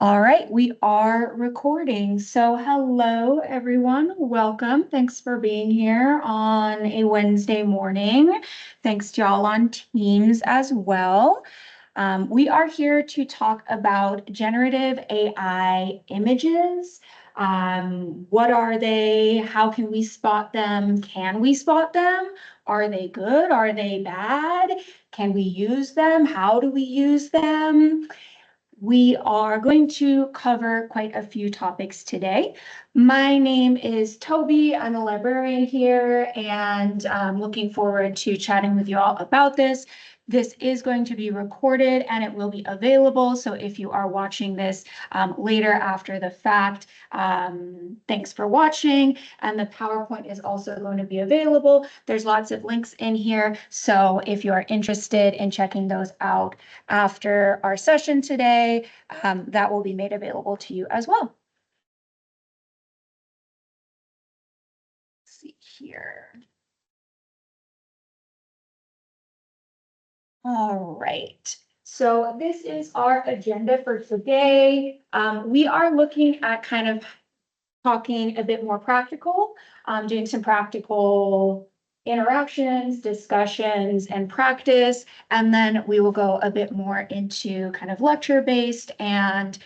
All right, we are recording. So hello, everyone. Welcome. Thanks for being here on a Wednesday morning. Thanks to y'all on Teams as well. We are here to talk about generative AI images. What are they? How can we spot them? Can we spot them? Are they good? Are they bad? Can we use them? How do we use them? We are going to cover quite a few topics today. My name is Tobi. I'm a librarian here and I'm looking forward to chatting with you all about this. This is going to be recorded and it will be available. So if you are watching this later after the fact, thanks for watching. And the PowerPoint is also going to be available. There's lots of links in here. So if you are interested in checking those out after our session today, that will be made available to you as well. Let's see here. All right. So this is our agenda for today. We are looking at kind of talking a bit more practical, doing some practical interactions, discussions, and practice. And then we will go a bit more into kind of lecture-based and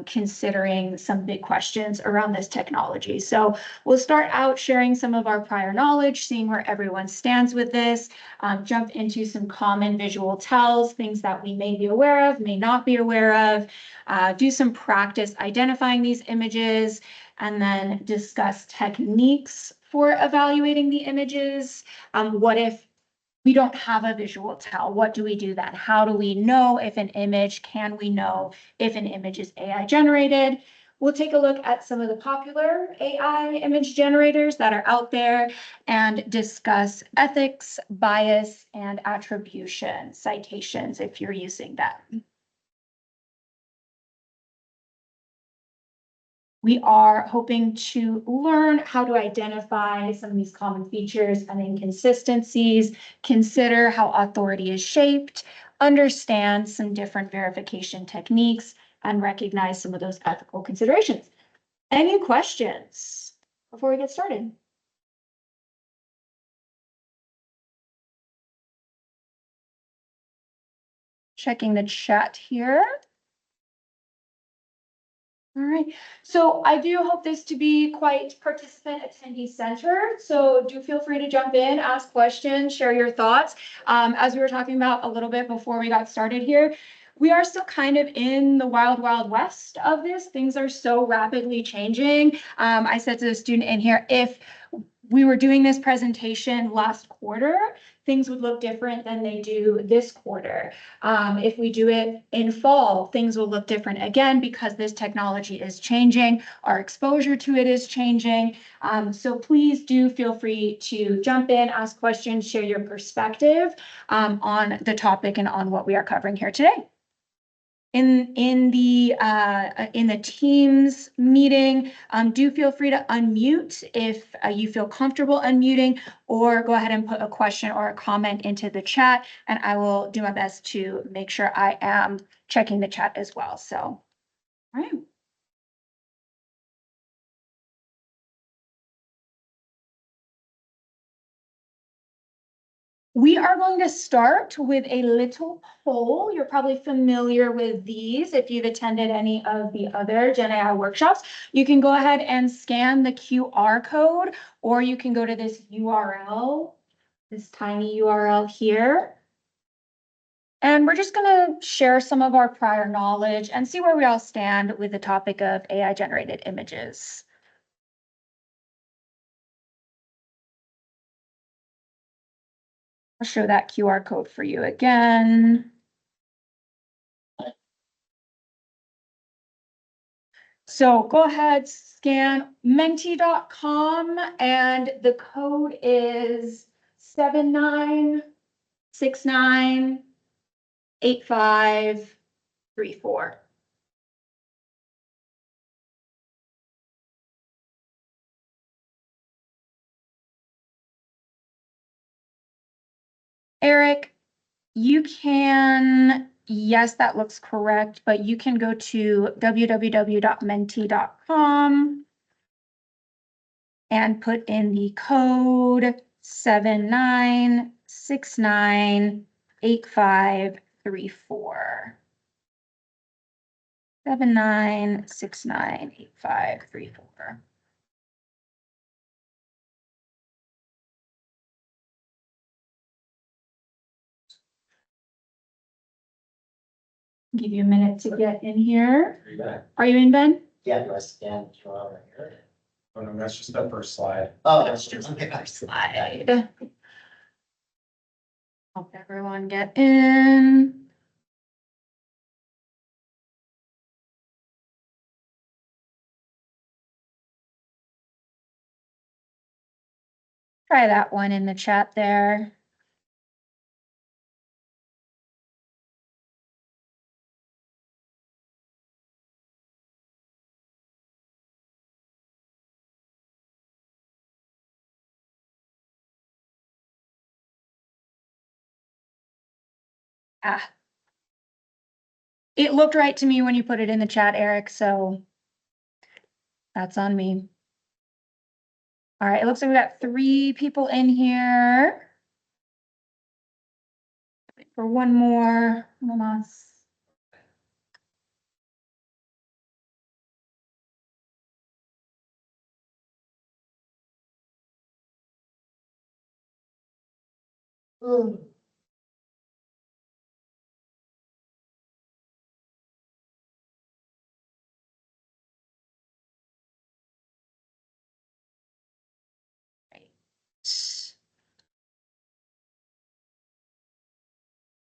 considering some big questions around this technology. So we'll start out sharing some of our prior knowledge, seeing where everyone stands with this, jump into some common visual tells, things that we may be aware of, may not be aware of, do some practice identifying these images, and then discuss techniques for evaluating the images. What if we don't have a visual tell? What do we do then? How do we know if an image, can we know if an image is AI generated? We'll take a look at some of the popular AI image generators that are out there and discuss ethics, bias, and attribution, citations if you're using them. We are hoping to learn how to identify some of these common features and inconsistencies, consider how authority is shaped, understand some different verification techniques, and recognize some of those ethical considerations. Any questions before we get started? Checking the chat here. All right, so I do hope this to be quite participant attendee centered. So do feel free to jump in, ask questions, share your thoughts. As we were talking about a little bit before we got started here, we are still kind of in the wild, wild west of this. Things are so rapidly changing. I said to the student in here, if we were doing this presentation last quarter, things would look different than they do this quarter. If we do it in fall, things will look different again because this technology is changing. Our exposure to it is changing. So please do feel free to jump in, ask questions, share your perspective on the topic and on what we are covering here today. In the Teams meeting, do feel free to unmute if you feel comfortable unmuting, or go ahead and put a question or a comment into the chat, and I will do my best to make sure I am checking the chat as well. So, all right. We are going to start with a little poll. You're probably familiar with these if you've attended any of the other Gen AI workshops. You can go ahead and scan the QR code, or you can go to this URL, this tiny URL here. And we're just going to share some of our prior knowledge and see where we all stand with the topic of AI generated images. I'll show that QR code for you again. So go ahead, scan menti.com, and the code is 79698534. Eric, you can yes, that looks correct, but you can go to www.menti.com and put in the code 79698534. 79698534. Give you a minute to get in here. Are you back? Are you in, Ben? Yeah, do I scan QR right here? Oh, no, that's just the first slide. Oh, That's just the first slide. Help everyone get in. Try that one in the chat there. Ah. It looked right to me when you put it in the chat, Eric, so that's on me. All right, it looks like we got 3 people in here. Wait for one more. Vamos.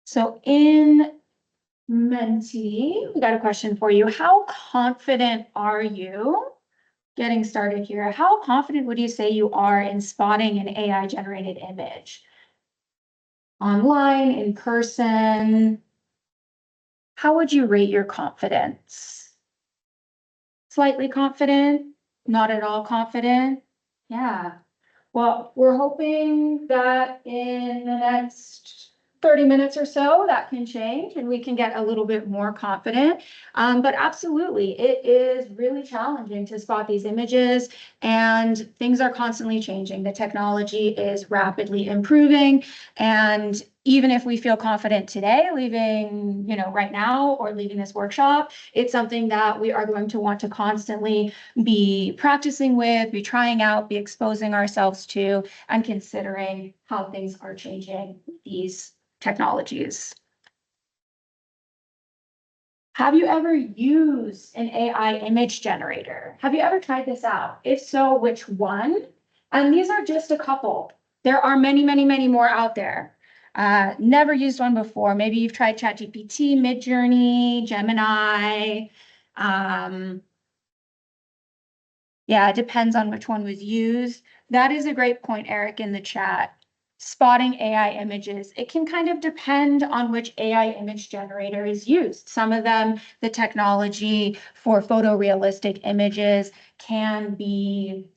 So in Menti, we got a question for you. How confident are you getting started here? How confident would you say you are in spotting an AI generated image? Online, in person? How would you rate your confidence? Slightly confident? Not at all confident? Yeah. Well, we're hoping that in the next 30 minutes or so, that can change and we can get a little bit more confident. But absolutely, it is really challenging to spot these images and things are constantly changing. The technology is rapidly improving. And even if we feel confident today, leaving, right now or leaving this workshop, it's something that we are going to want to constantly be practicing with, be trying out, be exposing ourselves to, and considering how things are changing with these technologies. Have you ever used an AI image generator? Have you ever tried this out? If so, which one? And these are just a couple. There are many, many, many more out there. Never used one before. Maybe you've tried ChatGPT, Midjourney, Gemini. Yeah, it depends on which one was used. That is a great point, Eric, in the chat. Spotting AI images, it can kind of depend on which AI image generator is used. Some of them, the technology for photorealistic images can be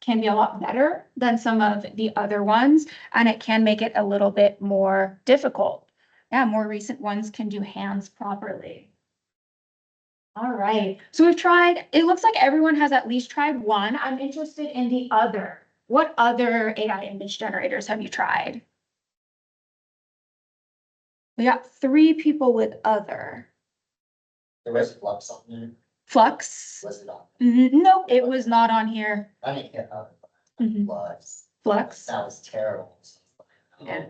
a lot better than some of the other ones, and it can make it a little bit more difficult. Yeah, more recent ones can do hands properly. All right, so we've tried, it looks like everyone has at least tried one. I'm interested in the other. What other AI image generators have you tried? We got 3 people with other. There was Flux on there. Flux? Was it on? No, it was not on here. I didn't get Mhm. Flux. Flux? That was terrible. Yeah.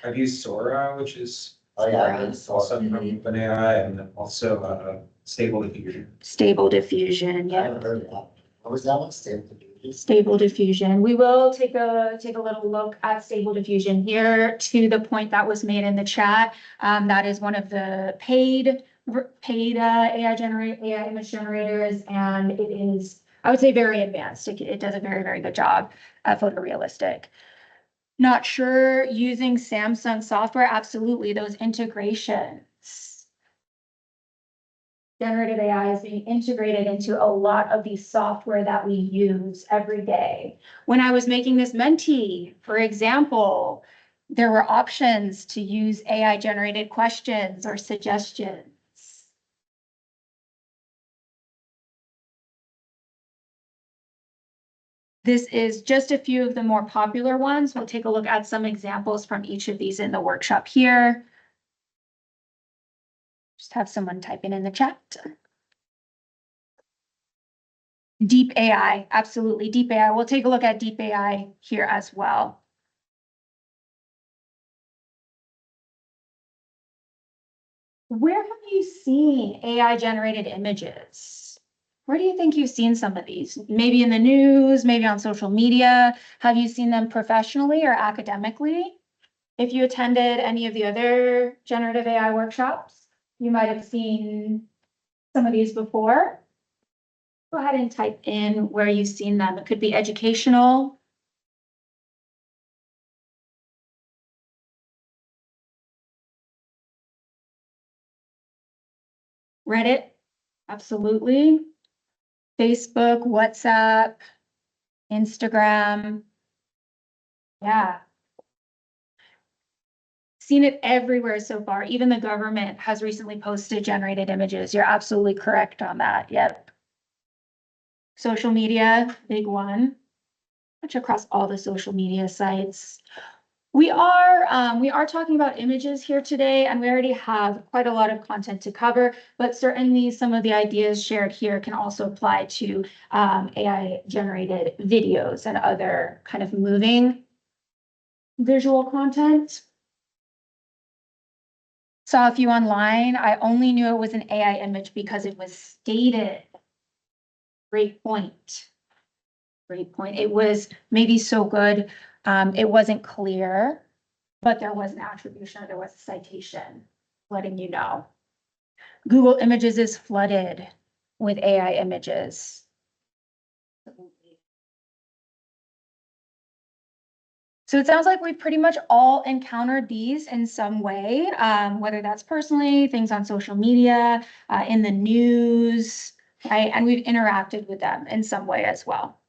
I've used Sora, which is Oh, yeah. also from OpenAI, and then also Stable Diffusion. Stable diffusion, I yeah. haven't heard of that. What was that one? Stable Diffusion? Stable diffusion. We will take a little look at stable diffusion here to the point that was made in the chat. That is one of the paid AI image generators, and it is, I would say, very advanced. It does a very, very good job at photorealistic. Not sure using Samsung software. Absolutely, those integrations. Generative AI is being integrated into a lot of the software that we use every day. When I was making this Menti, for example, There were options to use AI generated questions or suggestions. This is just a few of the more popular ones. We'll take a look at some examples from each of these in the workshop here. Just have someone typing in the chat. Deep AI, absolutely, deep AI. We'll take a look at deep AI here as well. Where have you seen AI generated images? Where do you think you've seen some of these? Maybe in the news, maybe on social media. Have you seen them professionally or academically? If you attended any of the other generative AI workshops, you might have seen some of these before. Go ahead and type in where you've seen them. It could be educational. Reddit, absolutely. Facebook, WhatsApp, Instagram. Yeah. Seen it everywhere so far. Even the government has recently posted generated images. You're absolutely correct on that. Yep. Social media, big one. Much across all the social media sites. We are talking about images here today, and we already have quite a lot of content to cover, but certainly some of the ideas shared here can also apply to AI generated videos and other kind of moving visual content. Saw a few online. I only knew it was an AI image because it was stated. Great point. Great point. It was maybe so good. It wasn't clear, but there was an attribution, or there was a citation letting you know. Google Images is flooded with AI images. So it sounds like we've pretty much all encountered these in some way, whether that's personally, things on social media, in the news, right? And we've interacted with them in some way as well.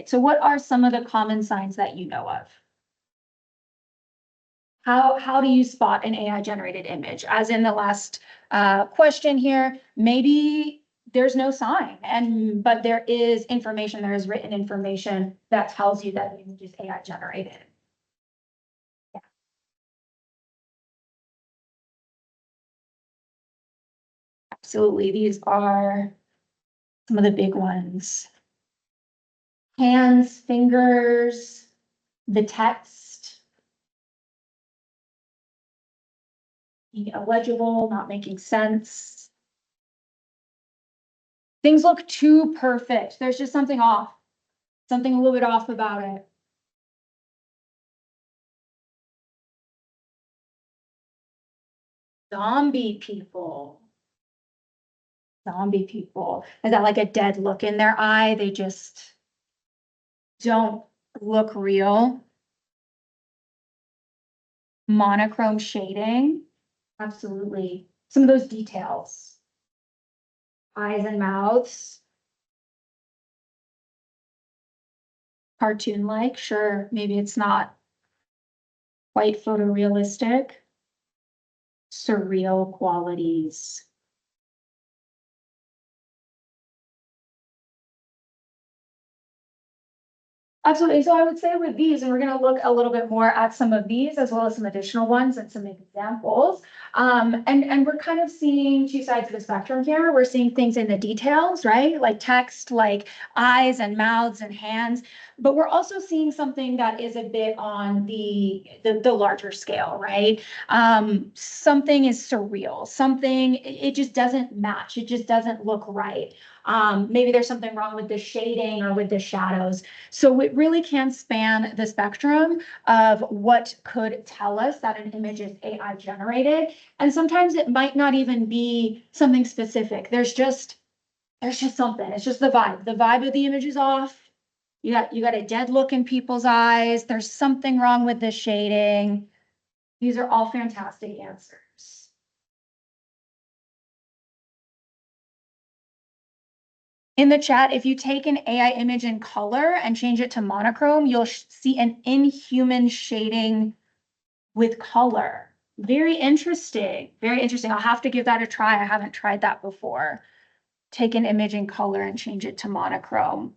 So what are some of the common signs that you know of? How do you spot an AI generated image? As in the last question here, maybe there's no sign, but there is information, there is written information that tells you that the image is AI generated. Yeah. Absolutely, these are some of the big ones. Hands, fingers, the text. Being illegible, not making sense. Things look too perfect. There's just something off. Something a little bit off about it. Zombie people. Zombie people. Is that like a dead look in their eye? They just don't look real. Monochrome shading. Absolutely. Some of those details. Eyes and mouths. Cartoon-like, sure. Maybe it's not quite photorealistic. Surreal qualities. Absolutely. So I would say with these, and we're going to look a little bit more at some of these as well as some additional ones and some examples. And we're kind of seeing two sides of the spectrum here. We're seeing things in the details, right? Like text, like eyes and mouths and hands. But we're also seeing something that is a bit on the larger scale, right? Something is surreal. Something, it just doesn't match. It just doesn't look right. Maybe there's something wrong with the shading or with the shadows. So it really can span the spectrum of what could tell us that an image is AI generated. And sometimes it might not even be something specific. There's just something. It's just the vibe. The vibe of the image is off. You got a dead look in people's eyes. There's something wrong with the shading. These are all fantastic answers. In the chat, if you take an AI image in color and change it to monochrome, you'll see an inhuman shading with color. Very interesting. Very interesting. I'll have to give that a try. I haven't tried that before. Take an image in color and change it to monochrome.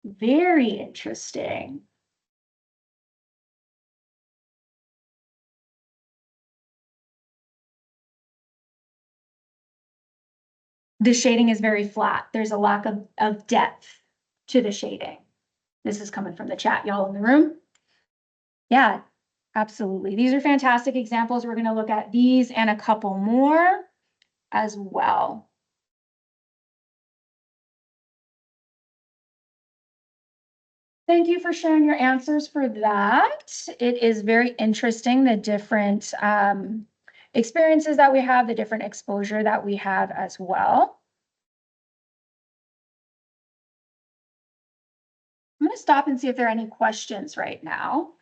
Very interesting. The shading is very flat. There's a lack of depth to the shading. This is coming from the chat, y'all in the room. Yeah, absolutely. These are fantastic examples. We're going to look at these and a couple more as well. Thank you for sharing your answers for that. It is very interesting, the different experiences that we have, the different exposure that we have as well. I'm going to stop and see if there are any questions right now.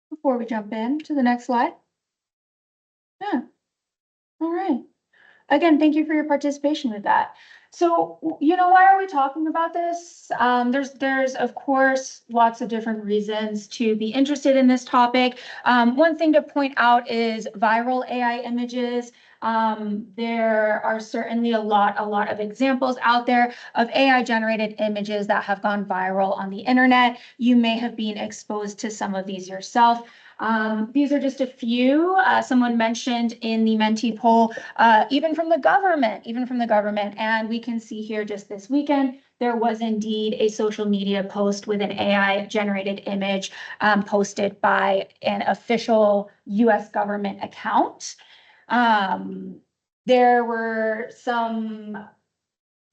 Before we jump in to the next slide. Yeah. All right. Again, thank you for your participation with that. So, why are we talking about this? There's of course lots of different reasons to be interested in this topic. One thing to point out is viral AI images. There are certainly a lot of examples out there of AI generated images that have gone viral on the internet. You may have been exposed to some of these yourself. These are just a few. Someone mentioned in the Menti poll, even from the government, and we can see here just this weekend, there was indeed a social media post with an AI generated image posted by an official US government account. There were some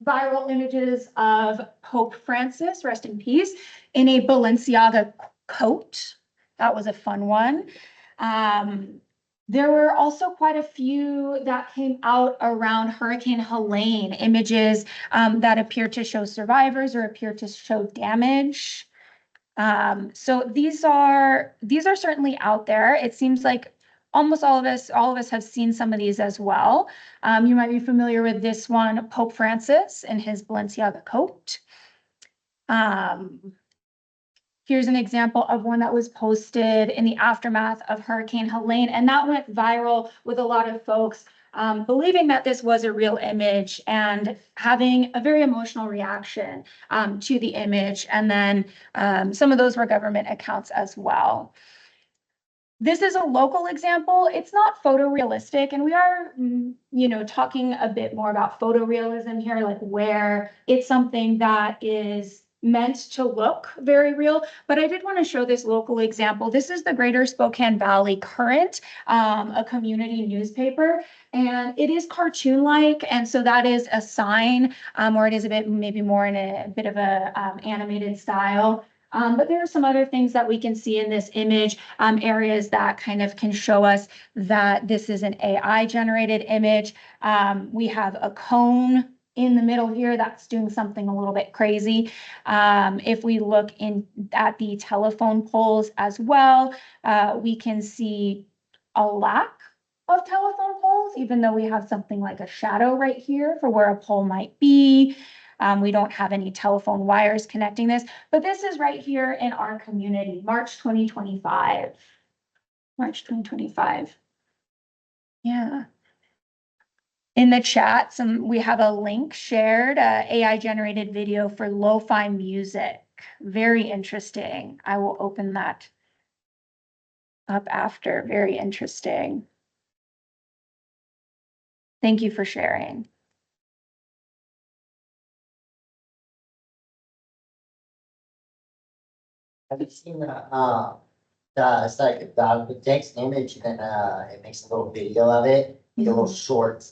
viral images of Pope Francis, rest in peace, in a Balenciaga coat. That was a fun one. There were also quite a few that came out around Hurricane Helene, images that appear to show survivors or appear to show damage. So these are certainly out there. It seems like almost all of us have seen some of these as well. You might be familiar with this one, Pope Francis in his Balenciaga coat. Here's an example of one that was posted in the aftermath of Hurricane Helene, and that went viral with a lot of folks believing that this was a real image and having a very emotional reaction to the image. And then some of those were government accounts as well. This is a local example. It's not photorealistic, and we are, talking a bit more about photorealism here, like where it's something that is meant to look very real. But I did want to show this local example. This is the Greater Spokane Valley Current, a community newspaper, and it is cartoon-like, and so that is a sign, or it is a bit maybe more in a bit of a animated style. But there are some other things that we can see in this image, areas that kind of can show us that this is an AI generated image. We have a cone in the middle here that's doing something a little bit crazy. If we look at the telephone poles as well, we can see a lack of telephone poles, even though we have something like a shadow right here for where a pole might be. We don't have any telephone wires connecting this, but this is right here in our community, March 2025. March 2025. Yeah. In the chat, we have a link shared, AI generated video for lo-fi music. Very interesting. I will open that up after. Very interesting. Thank you for sharing. Have you seen it's like it takes an image and it makes a little video of it, a little short,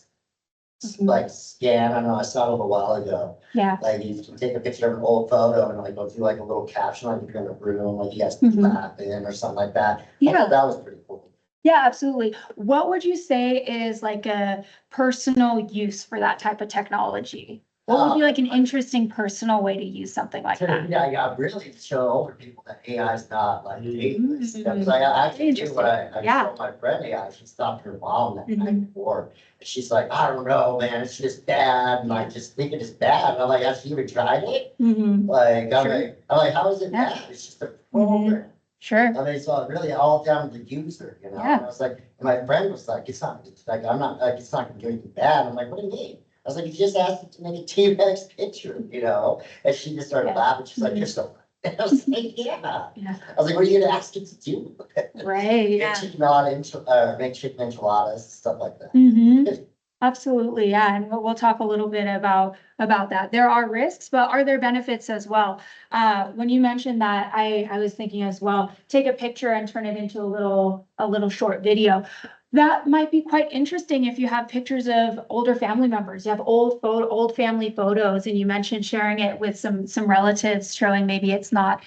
like scan. I don't know, I saw it a while ago. Yeah. Like you can take a picture of an old photo and like go through like a little caption, like if you're in a room, like you guys can laugh in or something like that. I thought that was pretty cool. Yeah, absolutely. What would you say is like a personal use for that type of technology? What would be like an interesting personal way to use something like that? Yeah, really to show older people that AI is not like dangerous. Mhm. Because I actually do what I Yeah. showed my friend AI, she stopped her mom that night Mhm. before. And she's like, I don't know, man, it's just bad, and I just think it is bad. And I'm like, have you even tried it? Mhm. Like, Sure. I'm like, how is it Yeah. bad? It's just a program. Sure. I mean, it's all really all down to the user, you know? Yeah. And I was like, and my friend was like, it's like, I'm not, like, it's not gonna do anything bad. I'm like, what do you mean? I was like, you just asked it to make a T-Rex picture, you know? And she just started Yeah. laughing. She's like, you're so right. I was like, yeah. Yeah. I was like, what are you gonna ask it to do? Right, Make yeah. chicken enchiladas, stuff like that. Mm-hmm. Absolutely, yeah, and we'll talk a little bit about that. There are risks, but are there benefits as well? When you mentioned that, I was thinking as well, take a picture and turn it into a little short video. That might be quite interesting if you have pictures of older family members, you have old family photos, and you mentioned sharing it with some relatives, showing maybe it's not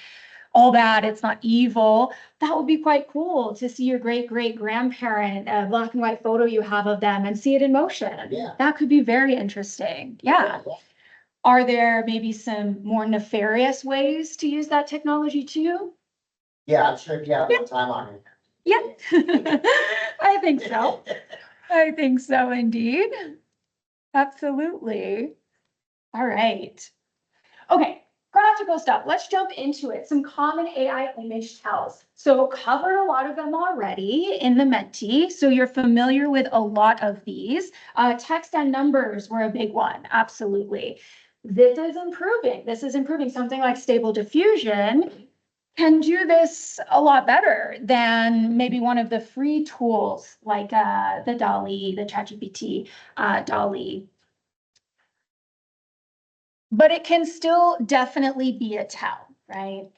all bad, it's not evil. That would be quite cool to see your great grandparent, a black and white photo you have of them and see it in motion. Yeah. That could be very interesting. Yeah. Are there maybe some more nefarious ways to use that technology too? Yeah, I'm sure if you have more time on it. Yeah. I think so. I think so indeed. Absolutely. All right. Okay, practical stuff. Let's jump into it. Some common AI image tells. So covered a lot of them already in the Menti. So you're familiar with a lot of these. Text and numbers were a big one. Absolutely. This is improving. This is improving. Something like Stable Diffusion can do this a lot better than maybe one of the free tools like the DALL-E, the ChatGPT, DALL-E. But it can still definitely be a tell, right?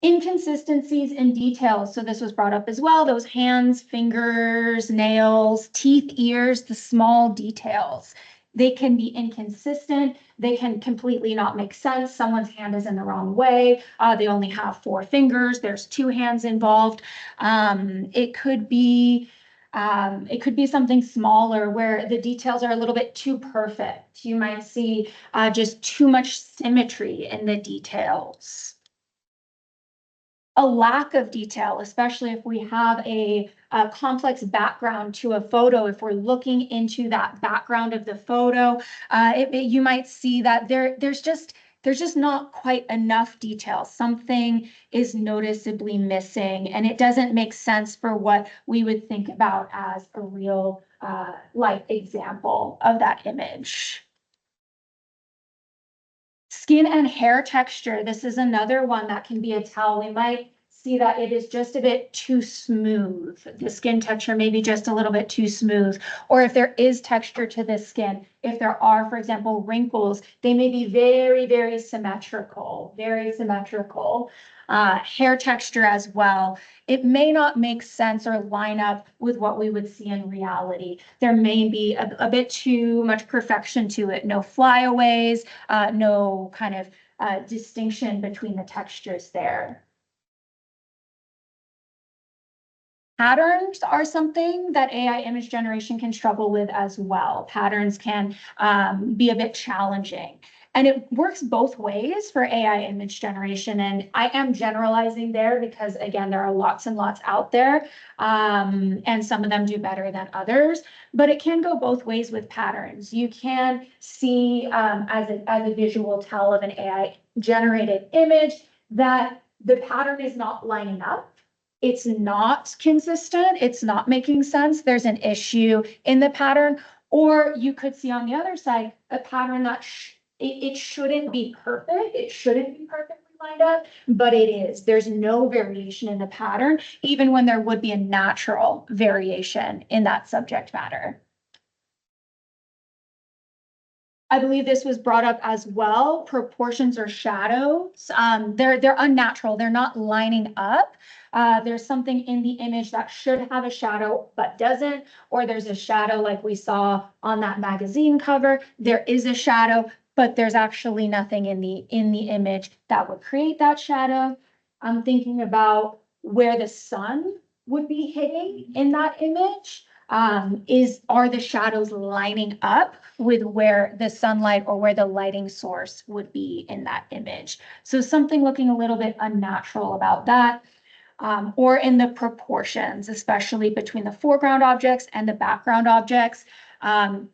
Inconsistencies in details. So this was brought up as well. Those hands, fingers, nails, teeth, ears, the small details. They can be inconsistent. They can completely not make sense. Someone's hand is in the wrong way. They only have 4 fingers. There's 2 hands involved. It could be something smaller where the details are a little bit too perfect. You might see just too much symmetry in the details. A lack of detail, especially if we have a complex background to a photo, if we're looking into that background of the photo, you might see that there's just not quite enough detail. Something is noticeably missing, and it doesn't make sense for what we would think about as a real life example of that image. Skin and hair texture. This is another one that can be a tell. We might see that it is just a bit too smooth. The skin texture may be just a little bit too smooth. Or if there is texture to the skin, if there are, for example, wrinkles, they may be very symmetrical, very symmetrical. Hair texture as well. It may not make sense or line up with what we would see in reality. There may be a bit too much perfection to it. No flyaways, no kind of distinction between the textures there. Patterns are something that AI image generation can struggle with as well. Patterns can be a bit challenging. And it works both ways for AI image generation. And I am generalizing there because, again, there are lots and lots out there, and some of them do better than others. But it can go both ways with patterns. You can see as a visual tell of an AI generated image that the pattern is not lining up. It's not consistent. It's not making sense. There's an issue in the pattern. Or you could see on the other side a pattern that it shouldn't be perfect. It shouldn't be perfectly lined up, but it is. There's no variation in the pattern, even when there would be a natural variation in that subject matter. I believe this was brought up as well. Proportions or shadows, they're unnatural. They're not lining up. There's something in the image that should have a shadow but doesn't, or there's a shadow like we saw on that magazine cover. There is a shadow, but there's actually nothing in the image that would create that shadow. I'm thinking about where the sun would be hitting in that image. are the shadows lining up with where the sunlight or where the lighting source would be in that image. So something looking a little bit unnatural about that. Or in the proportions, especially between the foreground objects and the background objects.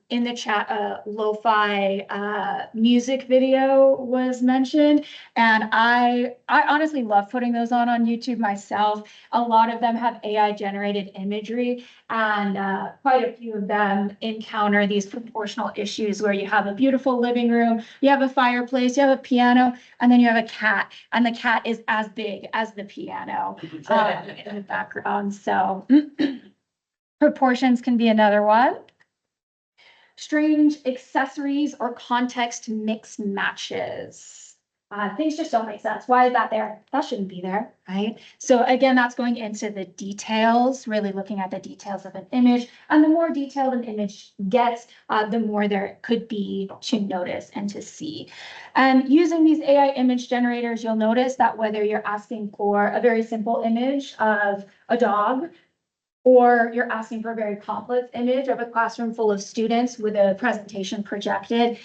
In the chat, a lo-fi music video was mentioned, and I honestly love putting those on YouTube myself. A lot of them have AI generated imagery, and quite a few of them encounter these proportional issues where you have a beautiful living room, you have a fireplace, you have a piano, and then you have a cat, and the cat is as big as the piano in the background. So proportions can be another one. Strange accessories or context mix matches. Things just don't make sense. Why is that there? That shouldn't be there, right? So again, that's going into the details, really looking at the details of an image. And the more detailed an image gets, the more there could be to notice and to see. And using these AI image generators, you'll notice that whether you're asking for a very simple image of a dog, or you're asking for a very complex image of a classroom full of students with a presentation projected,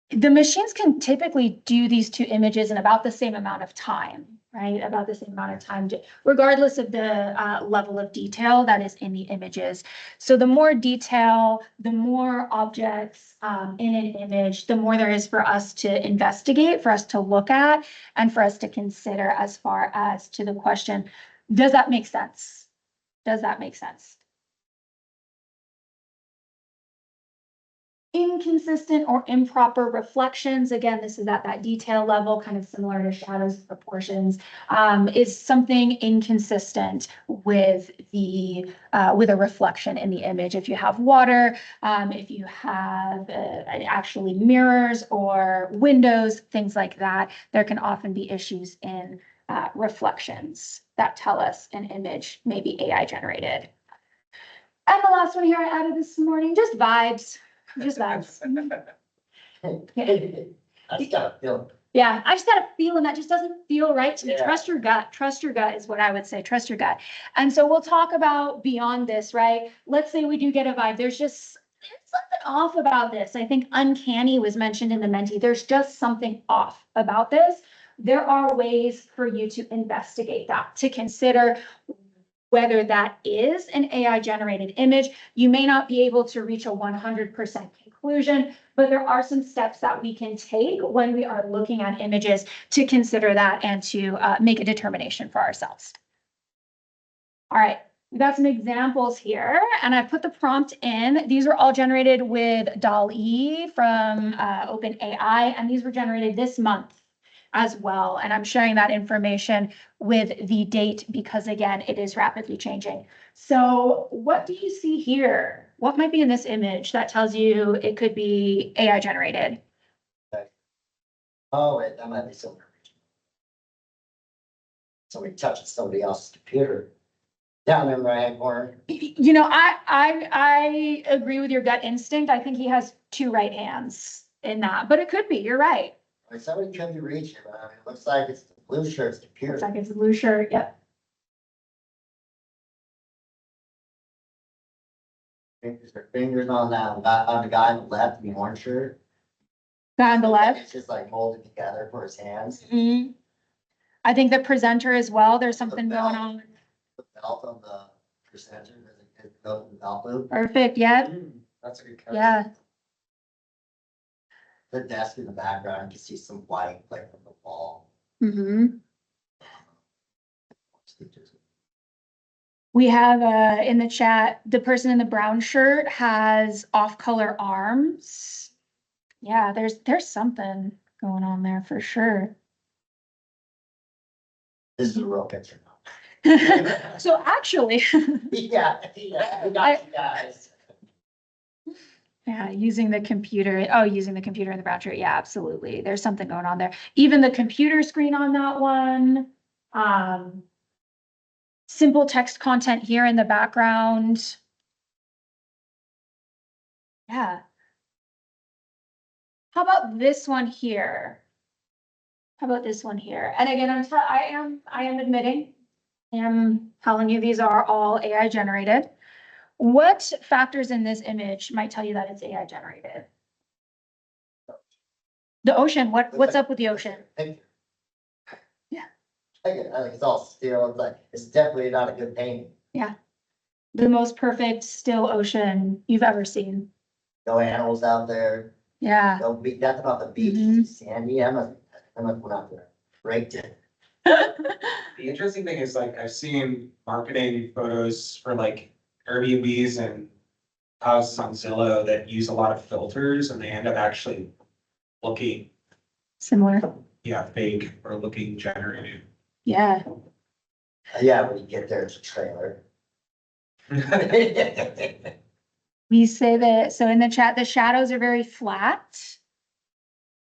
the machines can typically do these two images in about the same amount of time, right? About the same amount of time, regardless of the level of detail that is in the images. So the more detail, the more objects in an image, the more there is for us to investigate, for us to look at, and for us to consider as far as to the question, does that make sense? Does that make sense? Inconsistent or improper reflections, again, this is at that detail level, kind of similar to shadows, proportions, is something inconsistent with the with a reflection in the image. If you have water, if you have actually mirrors or windows, things like that, there can often be issues in reflections that tell us an image may be AI generated. And the last one here I added this morning, just vibes. Just vibes. I just got a feeling. Yeah, I just got a feeling that just doesn't feel right to me. Yeah. Trust your gut. Trust your gut is what I would say. Trust your gut. And so we'll talk about beyond this, right? Let's say we do get a vibe. There's something off about this. I think uncanny was mentioned in the Menti. There's just something off about this. There are ways for you to investigate that, to consider whether that is an AI generated image. You may not be able to reach a 100% conclusion, but there are some steps that we can take when we are looking at images to consider that and to make a determination for ourselves. All right, we've got some examples here, and I put the prompt in. These were all generated with DALL-E from OpenAI, and these were generated this month as well. And I'm sharing that information with the date because, again, it is rapidly changing. So what do you see here? What might be in this image that tells you it could be AI generated? Oh, wait, that might be something. Somebody touches somebody else's computer. Down in the right hand corner. You know, I agree with your gut instinct. I think he has two right hands in that, but it could be, you're right. Like somebody could be reaching, but I mean, it looks like it's the blue shirt's computer. Looks like it's a blue shirt, yep. Their fingers on the guy on the left in the orange shirt. Guy on the left. It's just like molded together for his hands. Mhm. I think the presenter as well, there's something going on. The belt on the presenter, there's a good belt and belt loop. Perfect, yep, That's a good catch. yeah. The desk in the background, you can see some white like from the wall. Mm-hmm. We have in the chat, the person in the brown shirt has off-color arms. Yeah, there's something going on there for sure. This is a real picture. So actually, Yeah, we got you guys. yeah, using the computer in the brown shirt. Yeah, absolutely. There's something going on there. Even the computer screen on that one. Simple text content here in the background. Yeah. How about this one here? How about this one here? And again, I am admitting, I am telling you these are all AI generated. What factors in this image might tell you that it's AI generated? The ocean, what's up with the ocean? Picture. Yeah. I think it's all still, it's like, it's definitely not a good painting. The most perfect still ocean you've ever seen. No animals out there, Yeah. no be nothing on the beach, Mhm. it's sandy, I must went out there, raked it. The interesting thing is like, I've seen marketing photos for like Airbnbs and houses on Zillow that use a lot of filters and they end up actually looking, Similar. yeah, fake or looking generated. Yeah. Yeah, when you get there, it's a trailer. We say that, so in the chat, the shadows are very flat.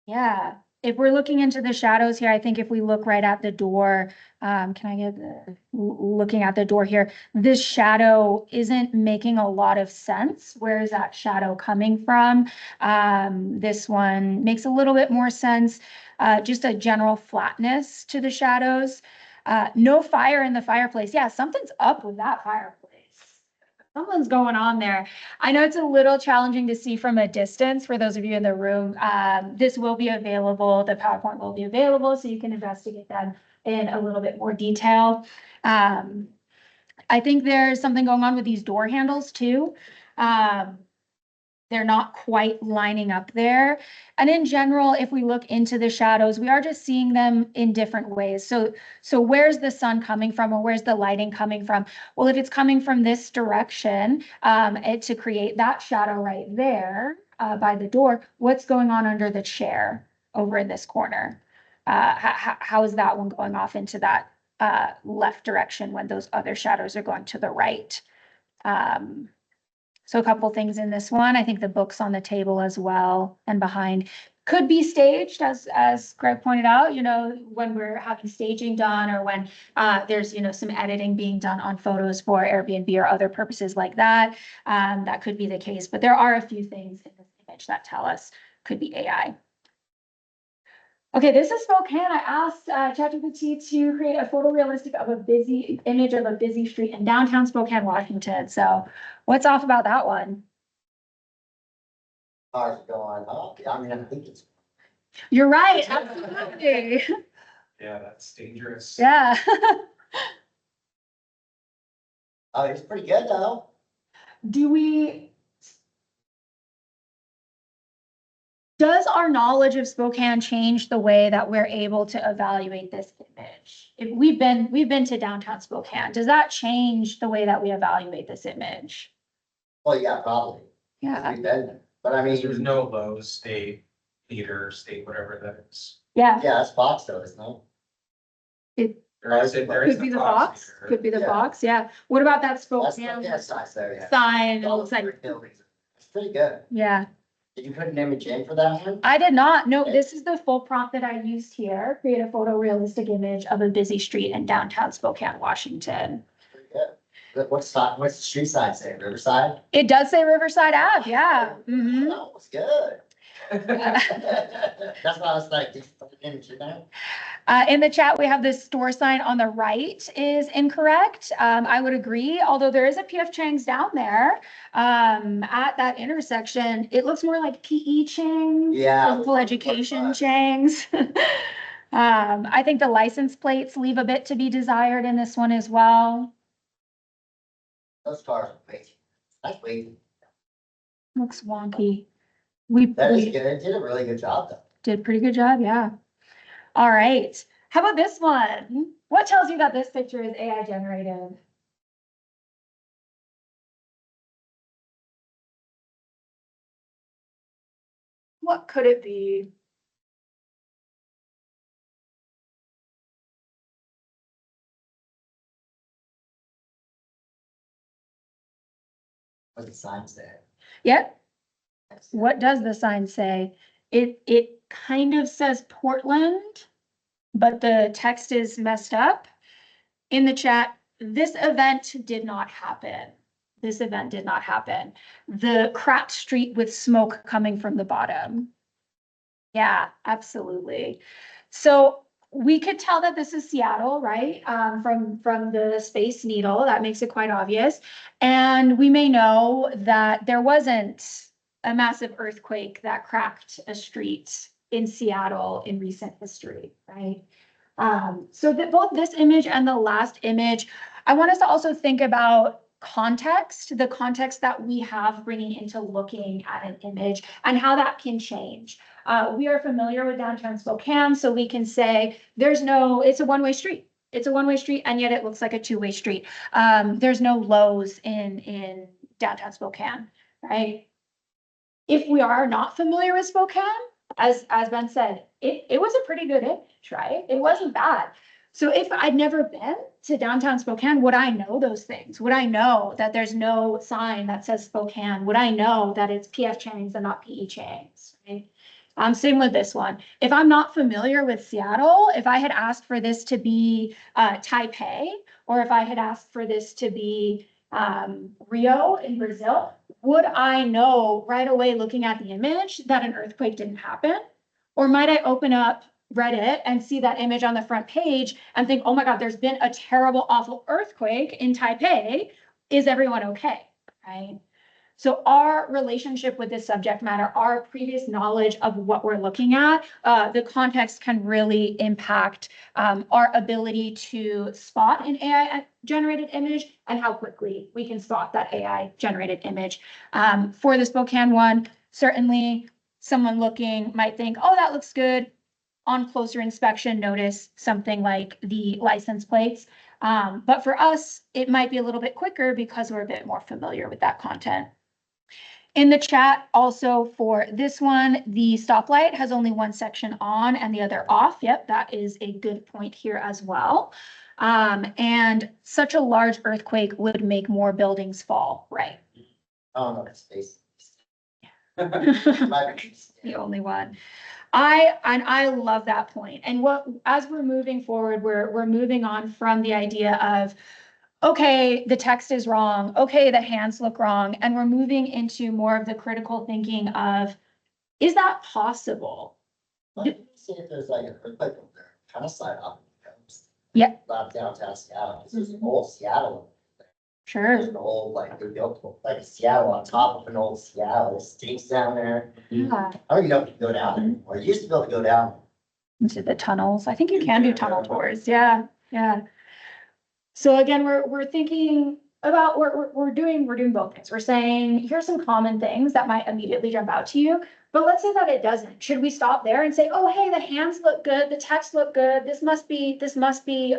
Yeah, if we're looking into the shadows here, I think if we look right at the door, can I get looking at the door here, this shadow isn't making a lot of sense. Where is that shadow coming from? This one makes a little bit more sense. Just a general flatness to the shadows. No fire in the fireplace. Yeah, something's up with that fireplace. Something's going on there. I know it's a little challenging to see from a distance for those of you in the room. This will be available, the PowerPoint will be available, so you can investigate them in a little bit more detail. I think there's something going on with these door handles too. They're not quite lining up there. And in general, if we look into the shadows, we are just seeing them in different ways. So where's the sun coming from, or where's the lighting coming from? Well, if it's coming from this direction, to create that shadow right there by the door, what's going on under the chair over in this corner? How is that one going off into that left direction when those other shadows are going to the right? So a couple things in this one. I think the book's on the table as well and behind. Could be staged, as Greg pointed out, when we're having staging done or when there's, some editing being done on photos for Airbnb or other purposes like that. That could be the case, but there are a few things in this image that tell us could be AI. Okay, this is Spokane. I asked ChatGPT to create a photorealistic of a busy image of a busy street in downtown Spokane, Washington. So what's off about that one? Cars going up, I mean, I think it's, You're right, absolutely. Yeah, that's dangerous. Yeah. oh, it's pretty good though. Does our knowledge of Spokane change the way that we're able to evaluate this image? If we've been to downtown Spokane, does that change the way that we evaluate this image? Well, yeah, probably, Yeah, we've been there, but I Because there's mean, no low state theater, state, whatever that is. yeah. yeah, it's Fox though, isn't it? There is Could be the box, theater. could be the Yeah. box, yeah. What about that That's, Spokane yeah, it's nice there, yeah. sign? It All looks the like, brick buildings. It's pretty good. yeah. Did you put an image in for that one? I did not. No, this is the full prompt that I used here. Create a photorealistic image of a busy street in downtown Spokane, Washington. Pretty good. What's the street sign say, Riverside? It does say Riverside Ave, yeah. Mhm. That was good. That's why I was like, did you put an image in there? In the chat, we have this store sign on the right is incorrect. I would agree, although there is a PF Chang's down there. At that intersection, it looks more like PE Chang's. Yeah. Physical education Chang's. I think the license plates leave a bit to be desired in this one as well. Those cars are way, that's way, Looks wonky. We that is good. It did a really good job though. did a pretty good job, yeah. All right. How about this one? What tells you that this picture is AI generated? What could it be? What's the sign say? Yep. What does the sign say? It kind of says Portland, but the text is messed up. In the chat, this event did not happen. This event did not happen. The cracked street with smoke coming from the bottom. Yeah, absolutely. So we could tell that this is Seattle, right? From the Space Needle, that makes it quite obvious. And we may know that there wasn't a massive earthquake that cracked a street in Seattle in recent history, right? So that both this image and the last image, I want us to also think about context, the context that we have bringing into looking at an image and how that can change. We are familiar with downtown Spokane, so we can say it's a one-way street. It's a one-way street, and yet it looks like a two-way street. There's no Lowe's in downtown Spokane, right? If we are not familiar with Spokane, as Ben said, it was a pretty good image, right? It wasn't bad. So if I'd never been to downtown Spokane, would I know those things? Would I know that there's no sign that says Spokane? Would I know that it's PF Chang's and not PE Chang's, right? Same with this one. If I'm not familiar with Seattle, if I had asked for this to be Taipei, or if I had asked for this to be Rio in Brazil, would I know right away looking at the image that an earthquake didn't happen? Or might I open up Reddit and see that image on the front page and think, oh my God, there's been a terrible, awful earthquake in Taipei. Is everyone okay, right? So our relationship with this subject matter, our previous knowledge of what we're looking at, the context can really impact our ability to spot an AI generated image and how quickly we can spot that AI generated image. For the Spokane one, certainly someone looking might think, oh, that looks good. On closer inspection, notice something like the license plates. But for us, it might be a little bit quicker because we're a bit more familiar with that content. In the chat, also for this one, the stoplight has only one section on and the other off. Yep, that is a good point here as well. And such a large earthquake would make more buildings fall, right? Oh, no, it's space. The only one. I love that point. And as we're moving forward, we're moving on from the idea of, okay, the text is wrong. Okay, the hands look wrong. And we're moving into more of the critical thinking of, is that possible? Let me see if there's like an earthquake over there, kind of slide off the coast. Yeah. Not downtown Seattle, because there's an old Seattle. Sure. There's an old, like, they built like Seattle on top of an old Seattle, it stinks down there. Yeah. I don't even know if you can go down there, or you used to be able to go down. Into the tunnels. I think you can do tunnel tours. Yeah, yeah. So again, we're thinking about we're doing both things. We're saying here's some common things that might immediately jump out to you, but let's say that it doesn't. Should we stop there and say, oh hey, the hands look good, the text look good, this must be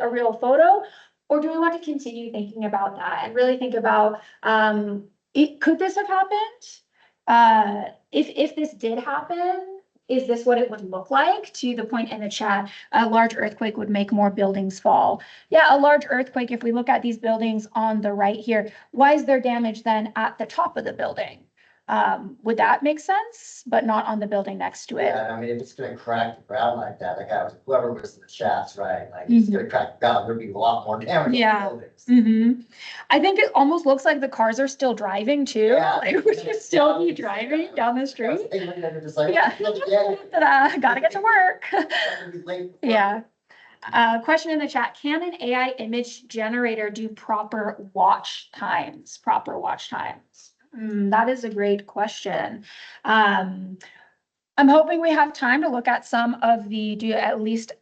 a real photo? Or do we want to continue thinking about that and really think about could this have happened? If this did happen, is this what it would look like? To the point in the chat, a large earthquake would make more buildings fall. Yeah, a large earthquake, if we look at these buildings on the right here, why is there damage then at the top of the building? Would that make sense? But not on the building next to it. Yeah, I mean, if it's gonna crack the ground like that, like whoever was in the chats, right? Like, it's gonna crack the ground, there'd be a lot more damage. Yeah. On the buildings. I think it almost looks like the cars are still driving too. Yeah. Like we should still be driving down the street. They're just like, Yeah. Ta-da, gotta get to work. Yeah. Question in the chat, can an AI image generator do proper watch times? That is a great question. I'm hoping we have time to look at do at least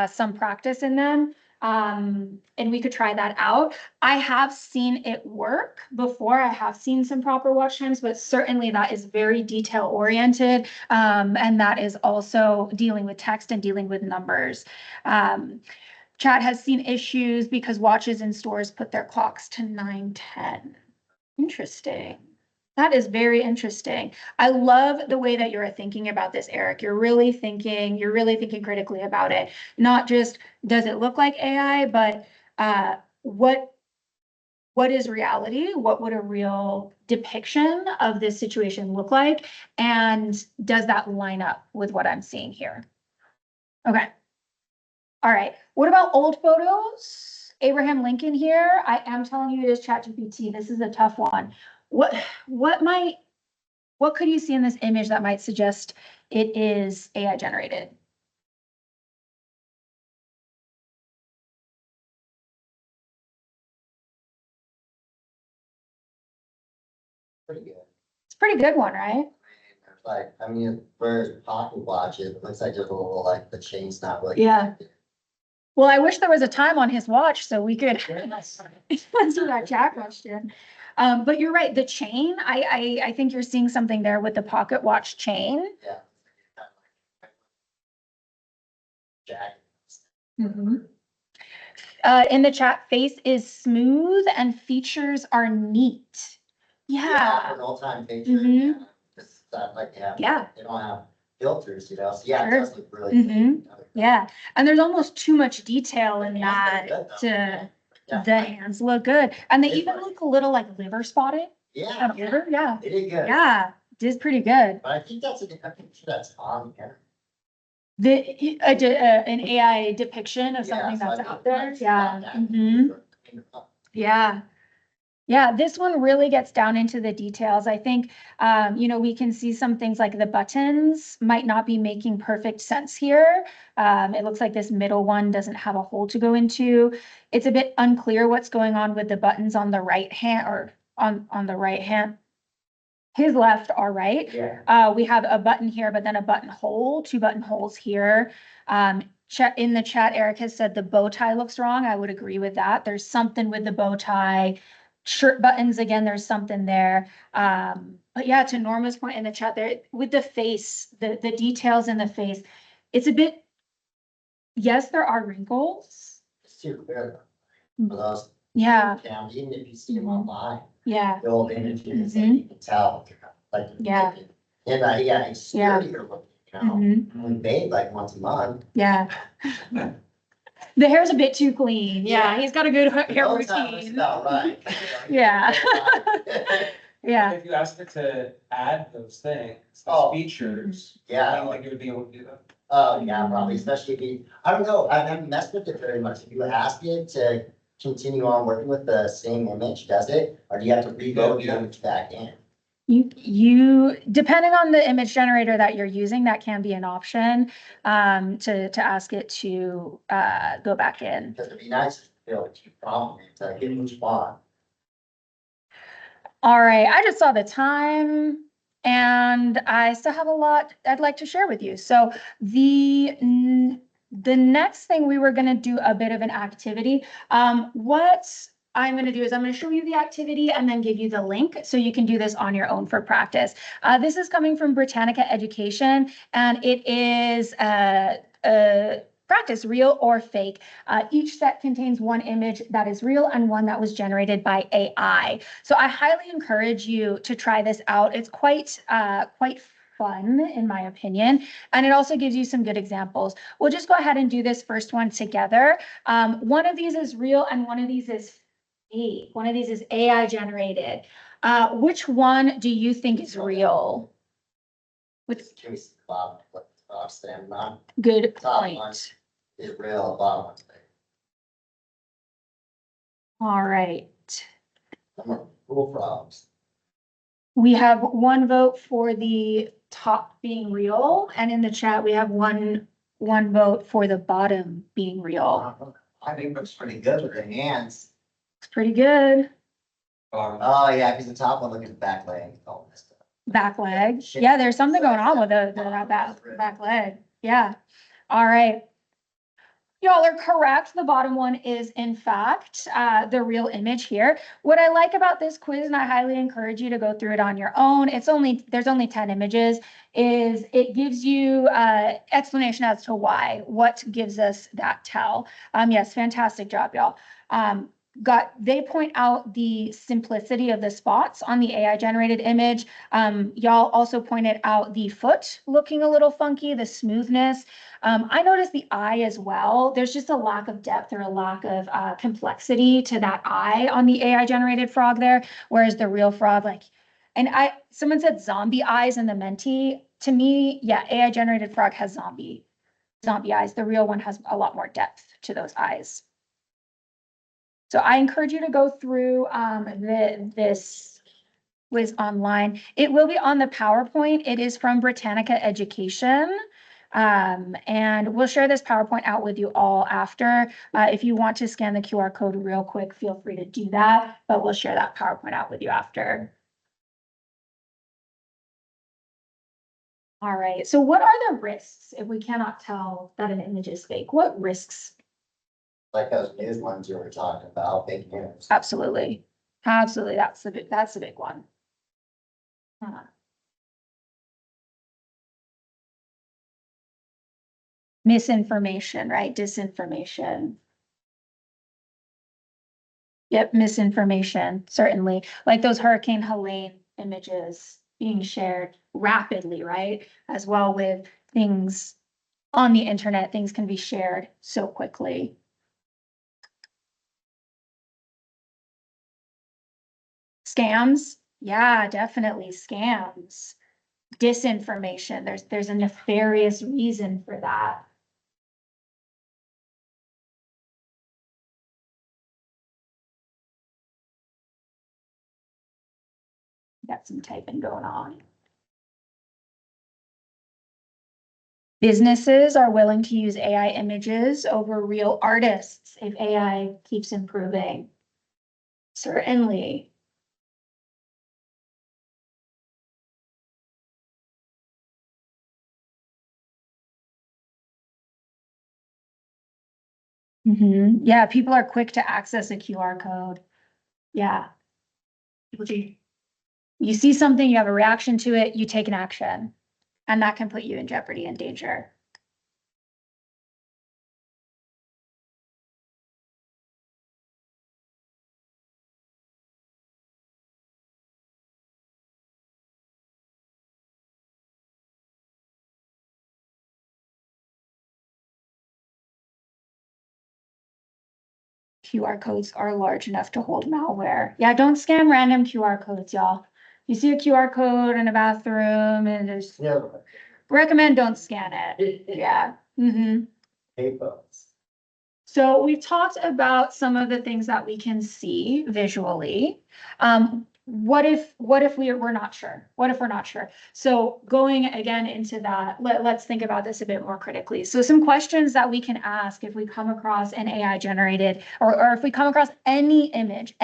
some practice in them. And we could try that out. I have seen it work before. I have seen some proper watch times, but certainly that is very detail oriented. And that is also dealing with text and dealing with numbers. Chat has seen issues because watches in stores put their clocks to 9:10. Interesting. That is very interesting. I love the way that you're thinking about this, Eric. You're really thinking critically about it. Not just, does it look like AI, but what is reality? What would a real depiction of this situation look like? And does that line up with what I'm seeing here? Okay. All right. What about old photos? Abraham Lincoln here. I am telling you it is ChatGPT. This is a tough one. What could you see in this image that might suggest it is AI generated? Pretty good. It's a pretty good one, right? There's like, I mean, for pocket watches, it looks like there's a little, like, the chain's not really. Yeah. Well, I wish there was a time on his watch so we could answer that chat question. But you're right, the chain, I think you're seeing something there with the pocket watch chain. Yeah. Jack. Mhm. In the chat, face is smooth and features are neat. For Yeah, an old-time picture. Mhm. Yeah. It's not like they have. Yeah. They don't have filters, you know, so yeah, it Sure. does look really Mhm. good. Yeah, and there's almost too much detail in that Good, though. to, Yeah. the hands look good. And they It's even like- look a little like liver spotted. Yeah, Kind of liver, yeah. they did good. Yeah, did pretty good. But I think that's a picture that's on here. An AI depiction of something Yeah, so I that's think out there, that's yeah. not that. Mhm. Yeah. Yeah, this one really gets down into the details. I think, we can see some things like the buttons might not be making perfect sense here. It looks like this middle one doesn't have a hole to go into. It's a bit unclear what's going on with the buttons on the right hand or on the right hand. His left, our right. Yeah. We have a button here, but then a buttonhole, two buttonholes here. In the chat, Eric has said the bow tie looks wrong. I would agree with that. There's something with the bow tie. Shirt buttons, again, there's something there. But yeah, to Norma's point in the chat there, with the face, the details in the face, it's a bit, yes, there are wrinkles. It's too clear. For those. Yeah, Even if you see them Mhm. online, yeah, the old images, like, Mhm. you can tell, like. Yeah. And, yeah, exterior looking, you know, Mhm. we bathe like once a month. yeah. The hair's a bit too clean. Yeah, he's got a good hair Those times it's routine. about right. Yeah. Yeah. If you asked it to add those things, Oh. those features, Yeah. I don't think it would be able to do that. Oh, yeah, probably, especially if you, I don't know, I haven't messed with it very much. If you ask it to continue on working with the same image, does it? Or do you have to reload the Yeah. image back in? You, depending on the image generator that you're using, that can be an option, to ask it to, go back in. Because it'd be nice to be able to keep prompting it to give each one. All right, I just saw the time and I still have a lot I'd like to share with you. So the next thing we were gonna do a bit of an activity. What I'm gonna do is I'm gonna show you the activity and then give you the link so you can do this on your own for practice. This is coming from Britannica Education and it is a practice, real or fake. Each set contains one image that is real and one that was generated by AI. So I highly encourage you to try this out. It's quite fun, in my opinion, and it also gives you some good examples. We'll just go ahead and do this first one together. One of these is real and one of these is fake. One of these is AI generated. Which one do you think is real? With case the bottom, what the top stand on, Good top one point. is real, bottom one's fake. All right. Cool frogs. We have one vote for the top being real, and in the chat, we have one vote for the bottom being real. I think looks pretty good with the hands. It's pretty good. Oh, yeah, because the top one, look at the back leg. Oh, messed up. Back leg. Yeah, there's something going on with the back leg. Yeah. All right. Y'all are correct. The bottom one is in fact, the real image here. What I like about this quiz, and I highly encourage you to go through it on your own, there's only 10 images, is it gives you, explanation as to why, what gives us that tell. Yes, fantastic job, y'all. They point out the simplicity of the spots on the AI generated image. Y'all also pointed out the foot looking a little funky, the smoothness. I noticed the eye as well. There's just a lack of depth or a lack of complexity to that eye on the AI generated frog there, whereas the real frog, someone said zombie eyes in the Menti. To me, yeah, AI generated frog has zombie eyes. The real one has a lot more depth to those eyes. So I encourage you to go through this quiz online. It will be on the PowerPoint. It is from Britannica Education. And we'll share this PowerPoint out with you all after. If you want to scan the QR code real quick, feel free to do that, but we'll share that PowerPoint out with you after. All right, so what are the risks if we cannot tell that an image is fake? What risks? Like those news ones you were talking about, fake news. Absolutely, absolutely, that's the big one. Misinformation, right? Disinformation. Yep, misinformation, certainly. Like those Hurricane Helene images being shared rapidly, right? As well with things on the internet, things can be shared so quickly. Scams, yeah, definitely scams. Disinformation, there's a nefarious reason for that. Got some typing going on. Businesses are willing to use AI images over real artists if AI keeps improving. Certainly. Yeah, people are quick to access a QR code. Yeah. You see something, you have a reaction to it, you take an action, and that can put you in jeopardy and danger. QR codes are large enough to hold malware. Yeah, don't scan random QR codes, y'all. You see a QR code in a bathroom and there's Yeah. recommend don't scan it. Yeah. Payphones. So we've talked about some of the things that we can see visually. What if we're not sure? What if we're not sure? So going again into that, let's think about this a bit more critically. So some questions that we can ask if we come across an AI generated, or if we come across any image,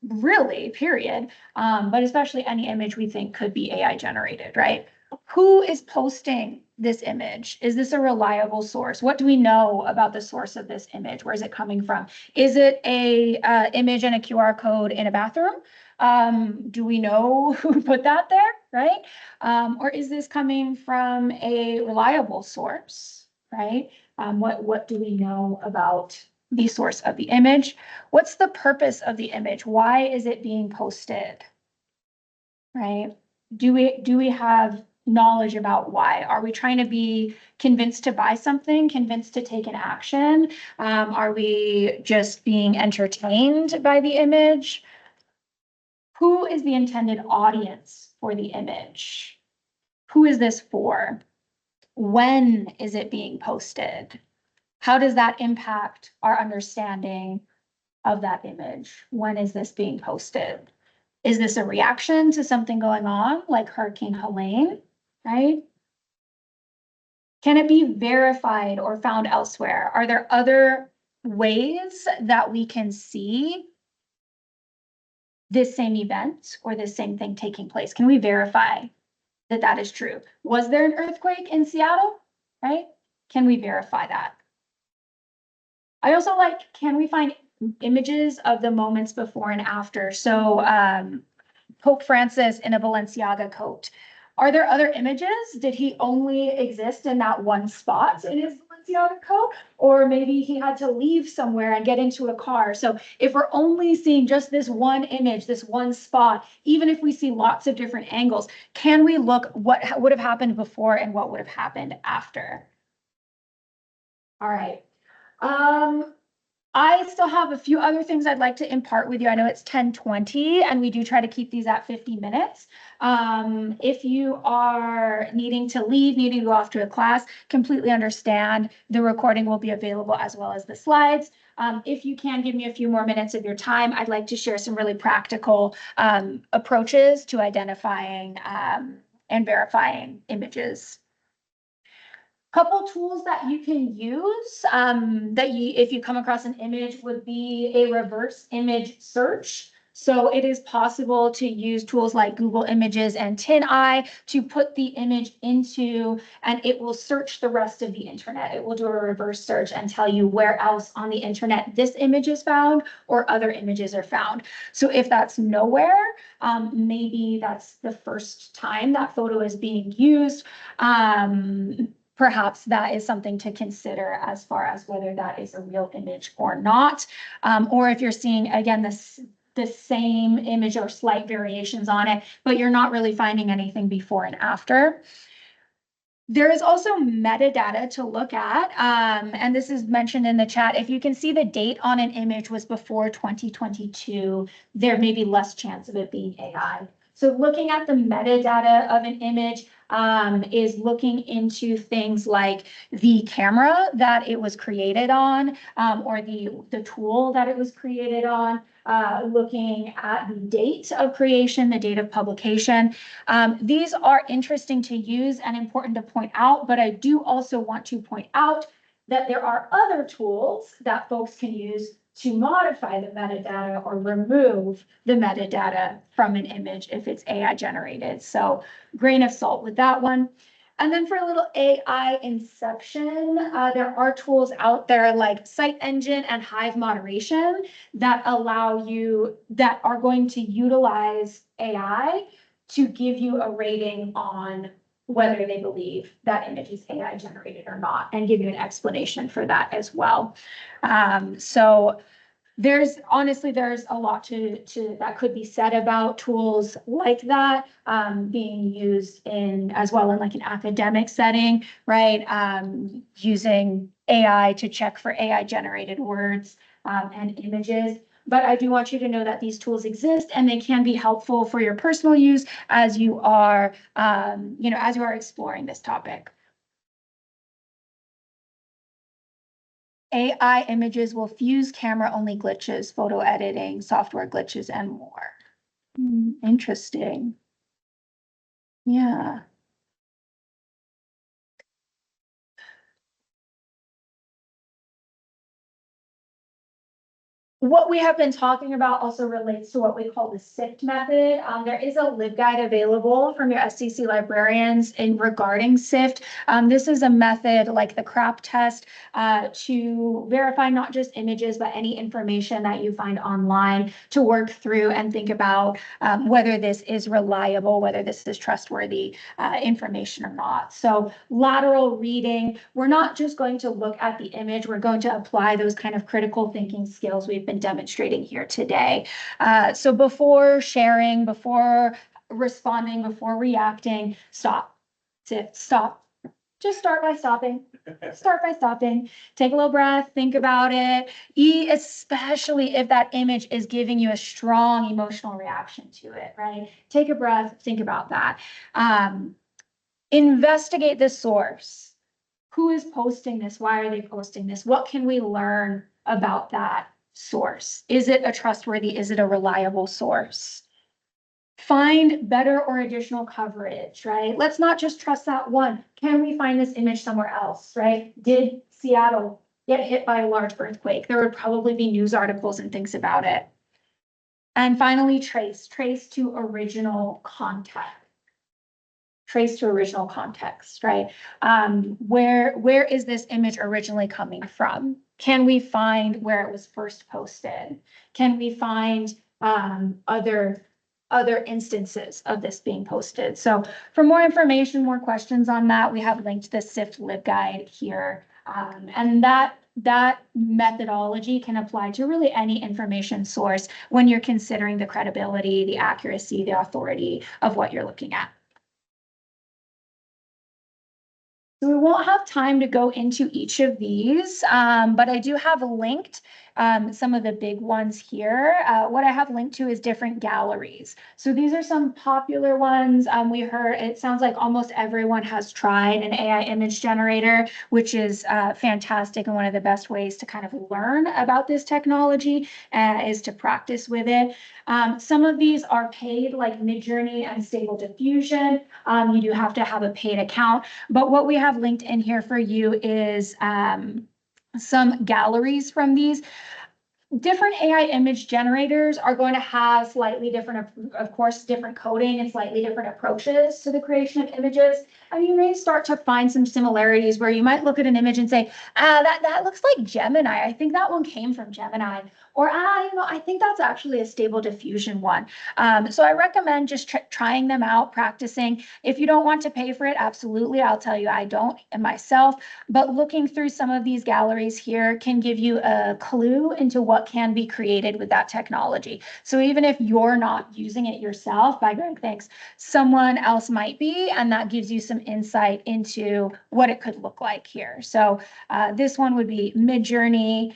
really, period. But especially any image we think could be AI generated, right? Who is posting this image? Is this a reliable source? What do we know about the source of this image? Where is it coming from? Is it a image and a QR code in a bathroom? Do we know who put that there, right? Or is this coming from a reliable source, right? What do we know about the source of the image? What's the purpose of the image? Why is it being posted, right? Do we have knowledge about why? Are we trying to be convinced to buy something, convinced to take an action? Are we just being entertained by the image? Who is the intended audience for the image? Who is this for? When is it being posted? How does that impact our understanding of that image? When is this being posted? Is this a reaction to something going on like Hurricane Helene, right? Can it be verified or found elsewhere? Are there other ways that we can see this same event or this same thing taking place? Can we verify that that is true? Was there an earthquake in Seattle, right? Can we verify that? I also like, can we find images of the moments before and after? So Pope Francis in a Balenciaga coat. Are there other images? Did he only exist in that one spot in his Balenciaga coat? Or maybe he had to leave somewhere and get into a car. So if we're only seeing just this one image, this one spot, even if we see lots of different angles, can we look what would have happened before and what would have happened after? All right. I still have a few other things I'd like to impart with you. I know it's 10:20 and we do try to keep these at 50 minutes. If you are needing to leave, needing to go off to a class, completely understand. The recording will be available as well as the slides. If you can give me a few more minutes of your time, I'd like to share some really practical approaches to identifying and verifying images. Couple tools that you can use if you come across an image would be a reverse image search. So it is possible to use tools like Google Images and TinEye to put the image into, and it will search the rest of the internet. It will do a reverse search and tell you where else on the internet this image is found or other images are found. So if that's nowhere, maybe that's the first time that photo is being used. Perhaps that is something to consider as far as whether that is a real image or not. Or if you're seeing, again, the same image or slight variations on it, but you're not really finding anything before and after. There is also metadata to look at, and this is mentioned in the chat. If you can see the date on an image was before 2022, there may be less chance of it being AI. So looking at the metadata of an image is looking into things like the camera that it was created on, or the tool that it was created on, looking at the date of creation, the date of publication. These are interesting to use and important to point out, but I do also want to point out that there are other tools that folks can use to modify the metadata or remove the metadata from an image if it's AI generated. So grain of salt with that one. And then for a little AI inception, there are tools out there like Site Engine and Hive Moderation that allow you, that are going to utilize AI to give you a rating on whether they believe that image is AI generated or not, and give you an explanation for that as well. So there's a lot to that could be said about tools like that being used in as well in like an academic setting, right? Using AI to check for AI generated words and images. But I do want you to know that these tools exist and they can be helpful for your personal use as you are, as you are exploring this topic. AI images will fuse camera-only glitches, photo editing, software glitches, and more. Interesting. Yeah. What we have been talking about also relates to what we call the SIFT method. There is a LibGuide available from your SCC librarians in regarding SIFT. This is a method like the CRAP test to verify not just images, but any information that you find online to work through and think about whether this is reliable, whether this is trustworthy information or not. So lateral reading, we're not just going to look at the image, we're going to apply those kind of critical thinking skills we've been demonstrating here today. So before sharing, before responding, before reacting, stop. Stop. Just start by stopping. Start by stopping. Take a little breath, think about it. Especially if that image is giving you a strong emotional reaction to it, right? Take a breath, think about that. Investigate the source. Who is posting this? Why are they posting this? What can we learn about that source? Is it a trustworthy, is it a reliable source? Find better or additional coverage, right? Let's not just trust that one. Can we find this image somewhere else, right? Did Seattle get hit by a large earthquake? There would probably be news articles and things about it. And finally, trace to original context. Trace to original context, right? Where is this image originally coming from? Can we find where it was first posted? Can we find other instances of this being posted? So for more information, more questions on that, we have linked the SIFT LibGuide here. And that methodology can apply to really any information source when you're considering the credibility, the accuracy, the authority of what you're looking at. So we won't have time to go into each of these, but I do have linked some of the big ones here. What I have linked to is different galleries. So these are some popular ones. We heard, it sounds like almost everyone has tried an AI image generator, which is fantastic, and one of the best ways to kind of learn about this technology is to practice with it. Some of these are paid, like Midjourney and Stable Diffusion. You do have to have a paid account, but what we have linked in here for you is some galleries from these. different AI image generators are going to have slightly different, of course, different coding and slightly different approaches to the creation of images. And you may start to find some similarities where you might look at an image and say, that looks like Gemini. I think that one came from Gemini. Or, I think that's actually a Stable Diffusion one. So I recommend just trying them out, practicing. If you don't want to pay for it, absolutely. I'll tell you, I don't myself. But looking through some of these galleries here can give you a clue into what can be created with that technology. So even if you're not using it yourself, by Greg, thanks, someone else might be, and that gives you some insight into what it could look like here. So this one would be Midjourney.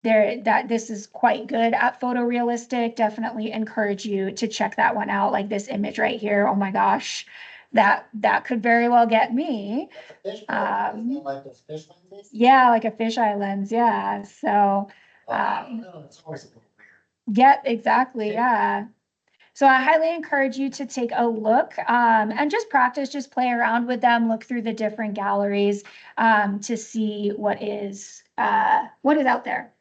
This is quite good at photorealistic. Definitely encourage you to check that one out. Like this image right here. Oh my gosh, that could very well get me. Fish like those fish lenses? Yeah, like a fisheye lens. Yeah. So, I don't know, it's always a little weird. yeah, exactly. Yeah. So I highly encourage you to take a look and just practice, just play around with them, look through the different galleries to see what is out there.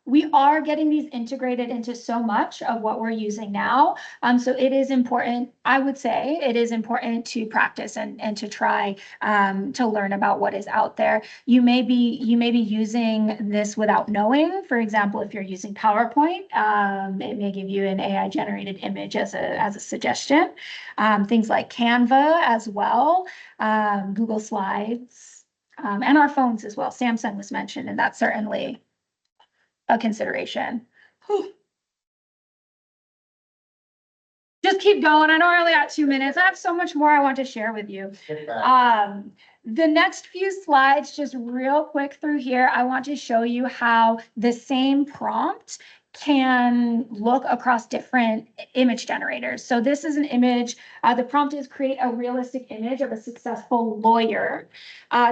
We are getting these integrated into so much of what we're using now. So it is important, I would say, it is important to practice and to try to learn about what is out there. You may be using this without knowing. For example, if you're using PowerPoint, it may give you an AI generated image as a suggestion. Things like Canva as well, Google Slides, and our phones as well. Samsung was mentioned, and that's certainly a consideration. Whew. Just keep going. I know I only got 2 minutes. I have so much more I want to share with you. The next few slides, just real quick through here, I want to show you how the same prompt can look across different image generators. So this is an image. The prompt is create a realistic image of a successful lawyer.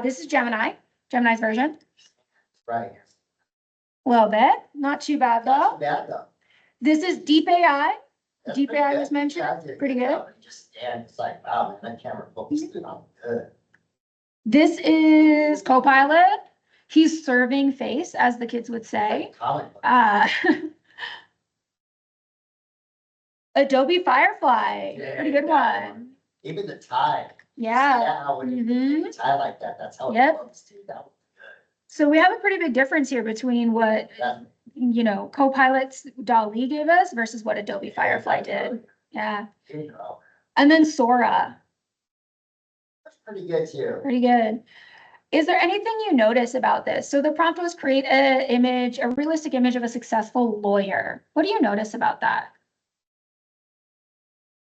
This is Gemini's version. Right. A little bit, not too bad though. Not bad though. This is Deep AI. That's Deep pretty AI good. was mentioned. Yeah, I did Pretty good good. job. It just, yeah, it's like, wow, man, that camera focused in on good. This is Copilot. He's serving face, as the kids would say. Like comic book. Adobe Firefly, Yeah, pretty good that one. Even the tie. Yeah. Yeah, when you Mhm. make a tie like that, that's how it Yep. looks too. That was So we have a pretty big difference here between what, good. Copilot's DALL-E gave us versus what Adobe Firefly did. Yeah. You know, And then Sora, that's pretty good too. pretty good. Is there anything you notice about this? So the prompt was create a realistic image of a successful lawyer. What do you notice about that?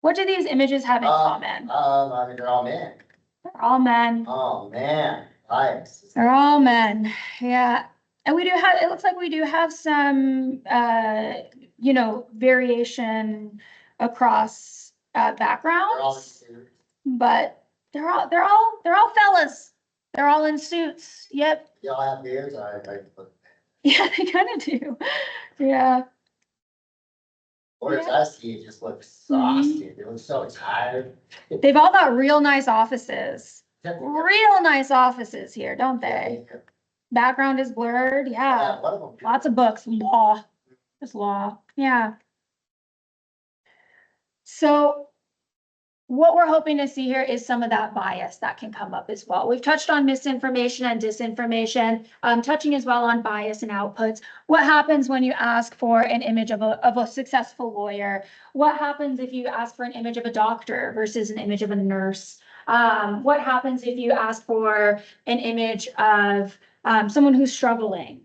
What do these images have in common? I mean, they're all men. They're all men. Oh, man, bias. They're all men. Yeah. And it looks like we do have some, variation across They're all in backgrounds, suits. but they're all fellas. They're all in suits. Yep. They all have beards. Yeah, they kind of do. Yeah. Whereas Yeah. us, you just look exhausted. They look so tired. They've all got real nice offices. Yeah, Real nice offices here, don't they? Background is blurred. Yeah. one of them. Lots of books. Law. Just law. Yeah. So what we're hoping to see here is some of that bias that can come up as well. We've touched on misinformation and disinformation, touching as well on bias and outputs. What happens when you ask for an image of a successful lawyer? What happens if you ask for an image of a doctor versus an image of a nurse? What happens if you ask for an image of someone who's struggling?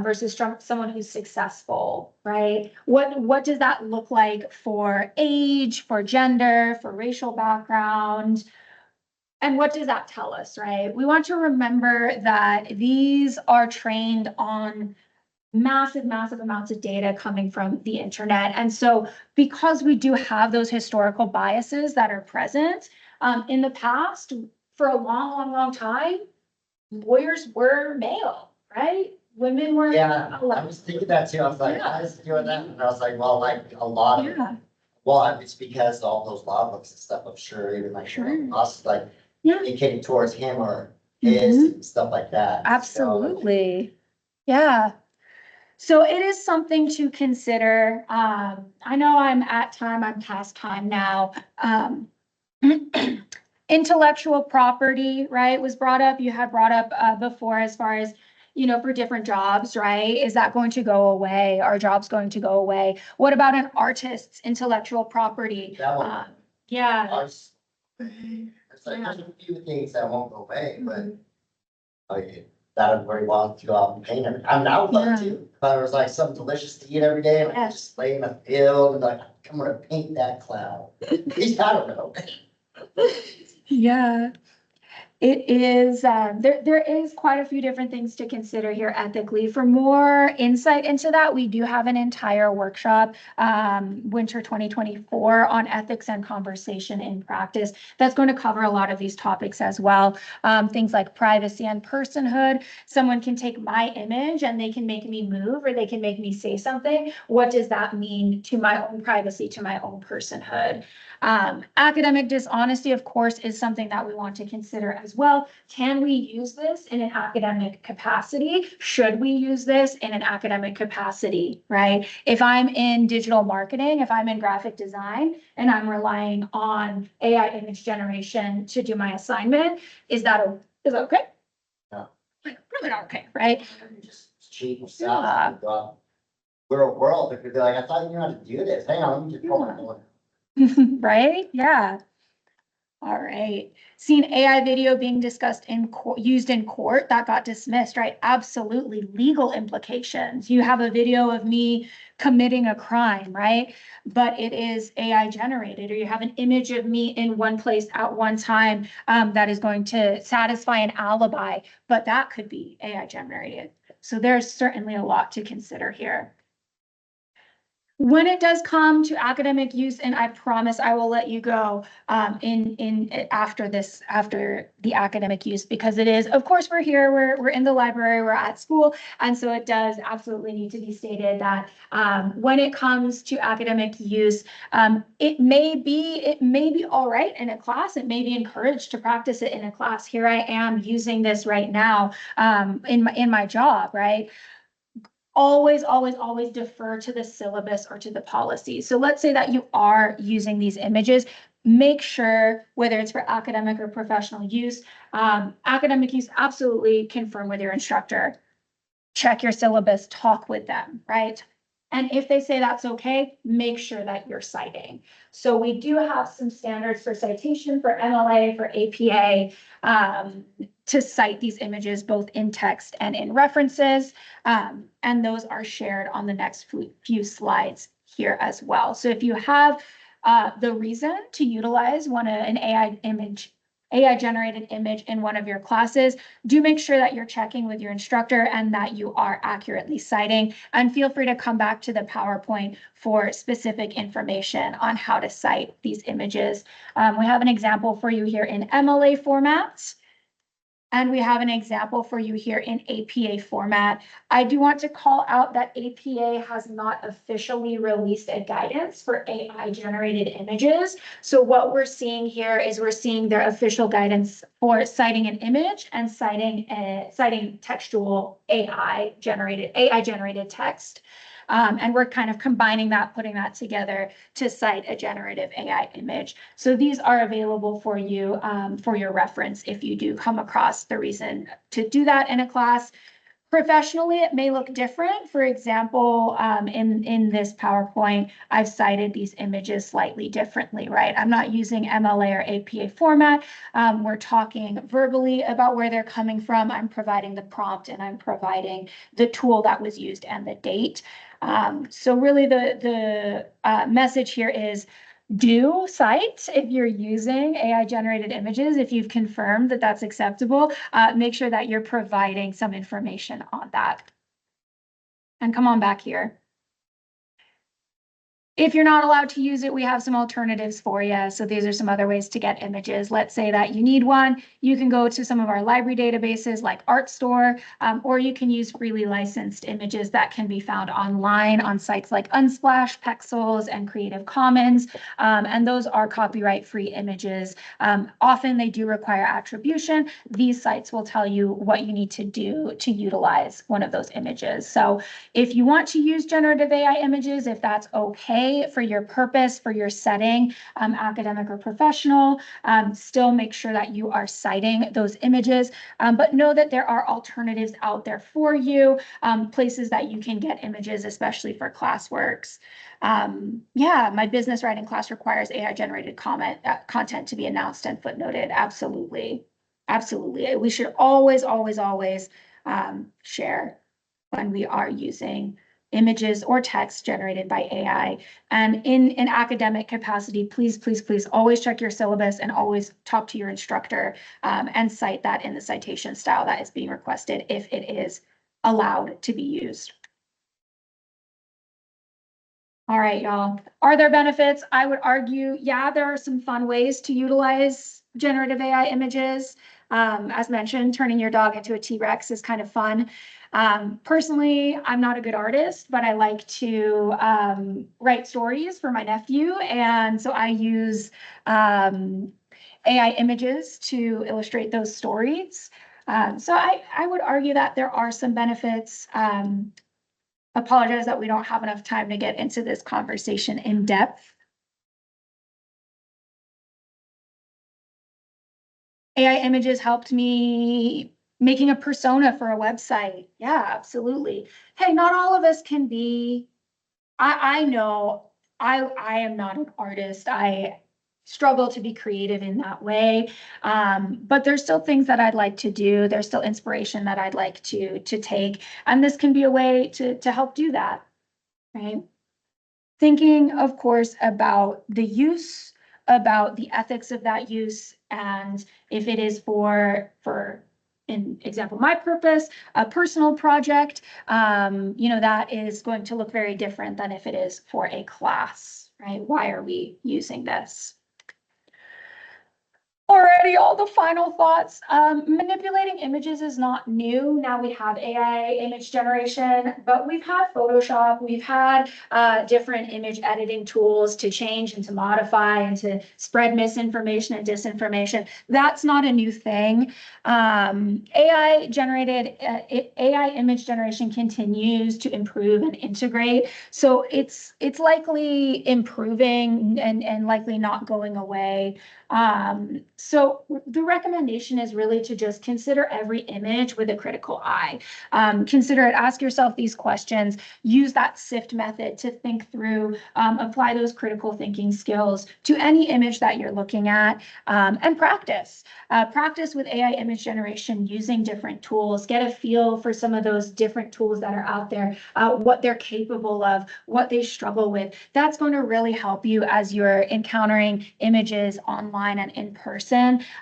Versus someone who's successful, right? What does that look like for age, for gender, for racial background? And what does that tell us, right? We want to remember that these are trained on massive amounts of data coming from the internet. And so because we do have those historical biases that are present in the past, for a long time, lawyers were male, right? Women were. Yeah, I was thinking that too. I was like, Yeah. I was doing that. And I was like, well, like a lot of, Yeah, well, it's because all those law books and stuff, I'm sure, even like, Sure. us, like, yeah, indicating towards him or his Mhm. and stuff like that. absolutely. Yeah. So it is something to consider. I know I'm past time now. Intellectual property, right, was brought up. You had brought up before as far as, for different jobs, right? Is that going to go away? Are jobs going to go away? What about an artist's intellectual property? That one, Yeah. ours, it's like, there's a few things that won't go away, but like, that would very well to go out and paint it. I'm out Yeah. too. But it was like something delicious to eat every day, and I Yes. just lay in the field and like, I'm gonna paint that cloud. At least I don't know. Yeah. It is, there is quite a few different things to consider here ethically. For more insight into that, we do have an entire workshop, winter 2024 on ethics and conversation in practice. That's going to cover a lot of these topics as well. Things like privacy and personhood. Someone can take my image and they can make me move, or they can make me say something. What does that mean to my own privacy, to my own personhood? Academic dishonesty, of course, is something that we want to consider as well. Can we use this in an academic capacity? Should we use this in an academic capacity, right? If I'm in digital marketing, if I'm in graphic design, and I'm relying on AI image generation to do my assignment, is that okay? No. Probably not okay, right? Just cheat yourself. We're a world that could be like, I thought you knew how to do this. Hang on, let me just pull my phone. Right? Yeah. All right. Seen AI video being discussed used in court that got dismissed, right? Absolutely. Legal implications. You have a video of me committing a crime, right? But it is AI generated, or you have an image of me in one place at one time that is going to satisfy an alibi, but that could be AI generated. So there's certainly a lot to consider here. When it does come to academic use, and I promise I will let you go after the academic use, because it is, of course, we're here, we're in the library, we're at school, and so it does absolutely need to be stated that when it comes to academic use, it may be all right in a class. It may be encouraged to practice it in a class. Here I am using this right now in my job, right? Always, always, always defer to the syllabus or to the policy. So let's say that you are using these images, make sure, whether it's for academic or professional use, academic use, absolutely confirm with your instructor, check your syllabus, talk with them, right? And if they say that's okay, make sure that you're citing. So we do have some standards for citation, for MLA, for APA, to cite these images both in text and in references. And those are shared on the next few slides here as well. So if you have the reason to utilize an AI generated image in one of your classes, do make sure that you're checking with your instructor and that you are accurately citing, and feel free to come back to the PowerPoint for specific information on how to cite these images. We have an example for you here in MLA format. And we have an example for you here in APA format. I do want to call out that APA has not officially released a guidance for AI generated images. So what we're seeing here is we're seeing their official guidance for citing an image and citing textual AI generated text. And we're kind of combining that, putting that together to cite a generative AI image. So these are available for you for your reference if you do come across the reason to do that in a class. Professionally, it may look different. For example, in this PowerPoint, I've cited these images slightly differently, right? I'm not using MLA or APA format. We're talking verbally about where they're coming from. I'm providing the prompt and I'm providing the tool that was used and the date. So really the message here is do cite if you're using AI generated images. If you've confirmed that that's acceptable, make sure that you're providing some information on that. And come on back here. If you're not allowed to use it, we have some alternatives for you. So these are some other ways to get images. Let's say that you need one. You can go to some of our library databases like ArtStore, or you can use freely licensed images that can be found online on sites like Unsplash, Pexels, and Creative Commons. And those are copyright-free images. Often they do require attribution. These sites will tell you what you need to do to utilize one of those images. So if you want to use generative AI images, if that's okay for your purpose, for your setting, academic or professional, still make sure that you are citing those images, but know that there are alternatives out there for you, places that you can get images, especially for classworks. Yeah, my business writing class requires AI generated content to be announced and footnoted. Absolutely. Absolutely. We should always share when we are using images or text generated by AI. And in an academic capacity, please always check your syllabus and always talk to your instructor and cite that in the citation style that is being requested if it is allowed to be used. All right, y'all. Are there benefits? I would argue, yeah, there are some fun ways to utilize generative AI images. As mentioned, turning your dog into a T-Rex is kind of fun. Personally, I'm not a good artist, but I like to write stories for my nephew. And so I use AI images to illustrate those stories. So I would argue that there are some benefits. Apologize that we don't have enough time to get into this conversation in depth. AI images helped me making a persona for a website. Yeah, absolutely. Hey, not all of us can be, I know I am not an artist. I struggle to be creative in that way. But there's still things that I'd like to do. There's still inspiration that I'd like to take. And this can be a way to help do that, right? Thinking, of course, about the use, about the ethics of that use, and if it is for in example, my purpose, a personal project, that is going to look very different than if it is for a class, right? Why are we using this? Alrighty, all the final thoughts. Manipulating images is not new. Now we have AI image generation, but we've had Photoshop, we've had different image editing tools to change and to modify and to spread misinformation and disinformation. That's not a new thing. AI image generation continues to improve and integrate. So it's likely improving and likely not going away. So the recommendation is really to just consider every image with a critical eye. Consider it, ask yourself these questions, use that SIFT method to think through, apply those critical thinking skills to any image that you're looking at, and practice. Practice with AI image generation using different tools, get a feel for some of those different tools that are out there, what they're capable of, what they struggle with. That's going to really help you as you're encountering images online and in person,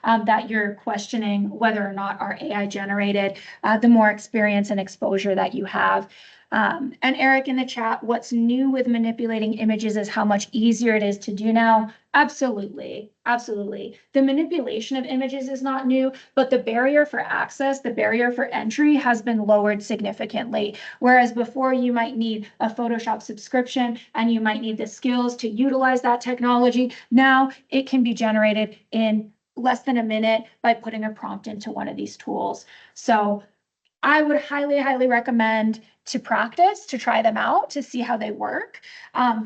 that you're questioning whether or not are AI generated, the more experience and exposure that you have. And Eric in the chat, what's new with manipulating images is how much easier it is to do now. Absolutely. The manipulation of images is not new, but the barrier for access, the barrier for entry has been lowered significantly. Whereas before you might need a Photoshop subscription and you might need the skills to utilize that technology. Now it can be generated in less than a minute by putting a prompt into one of these tools. So I would highly recommend to practice, to try them out, to see how they work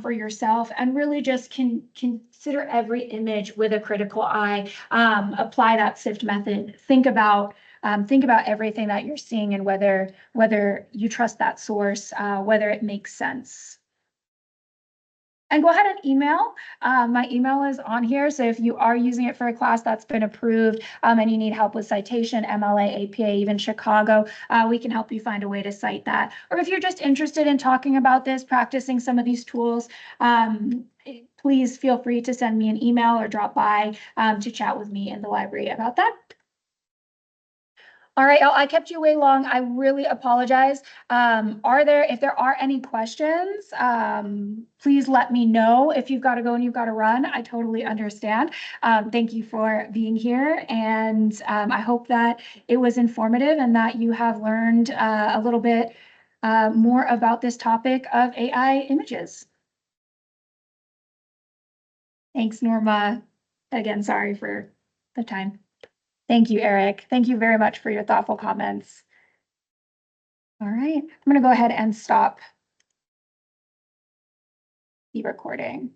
for yourself, and really just consider every image with a critical eye. Apply that SIFT method. Think about everything that you're seeing and whether you trust that source, whether it makes sense. And go ahead and email. My email is on here. So if you are using it for a class that's been approved and you need help with citation, MLA, APA, even Chicago, we can help you find a way to cite that. Or if you're just interested in talking about this, practicing some of these tools, please feel free to send me an email or drop by to chat with me in the library about that. All right, I kept you way long. I really apologize. If there are any questions, please let me know. If you've got to go and you've got to run, I totally understand. Thank you for being here, and I hope that it was informative and that you have learned a little bit more about this topic of AI images. Thanks, Norma. Again, sorry for the time. Thank you, Eric. Thank you very much for your thoughtful comments. All right, I'm going to go ahead and stop the recording.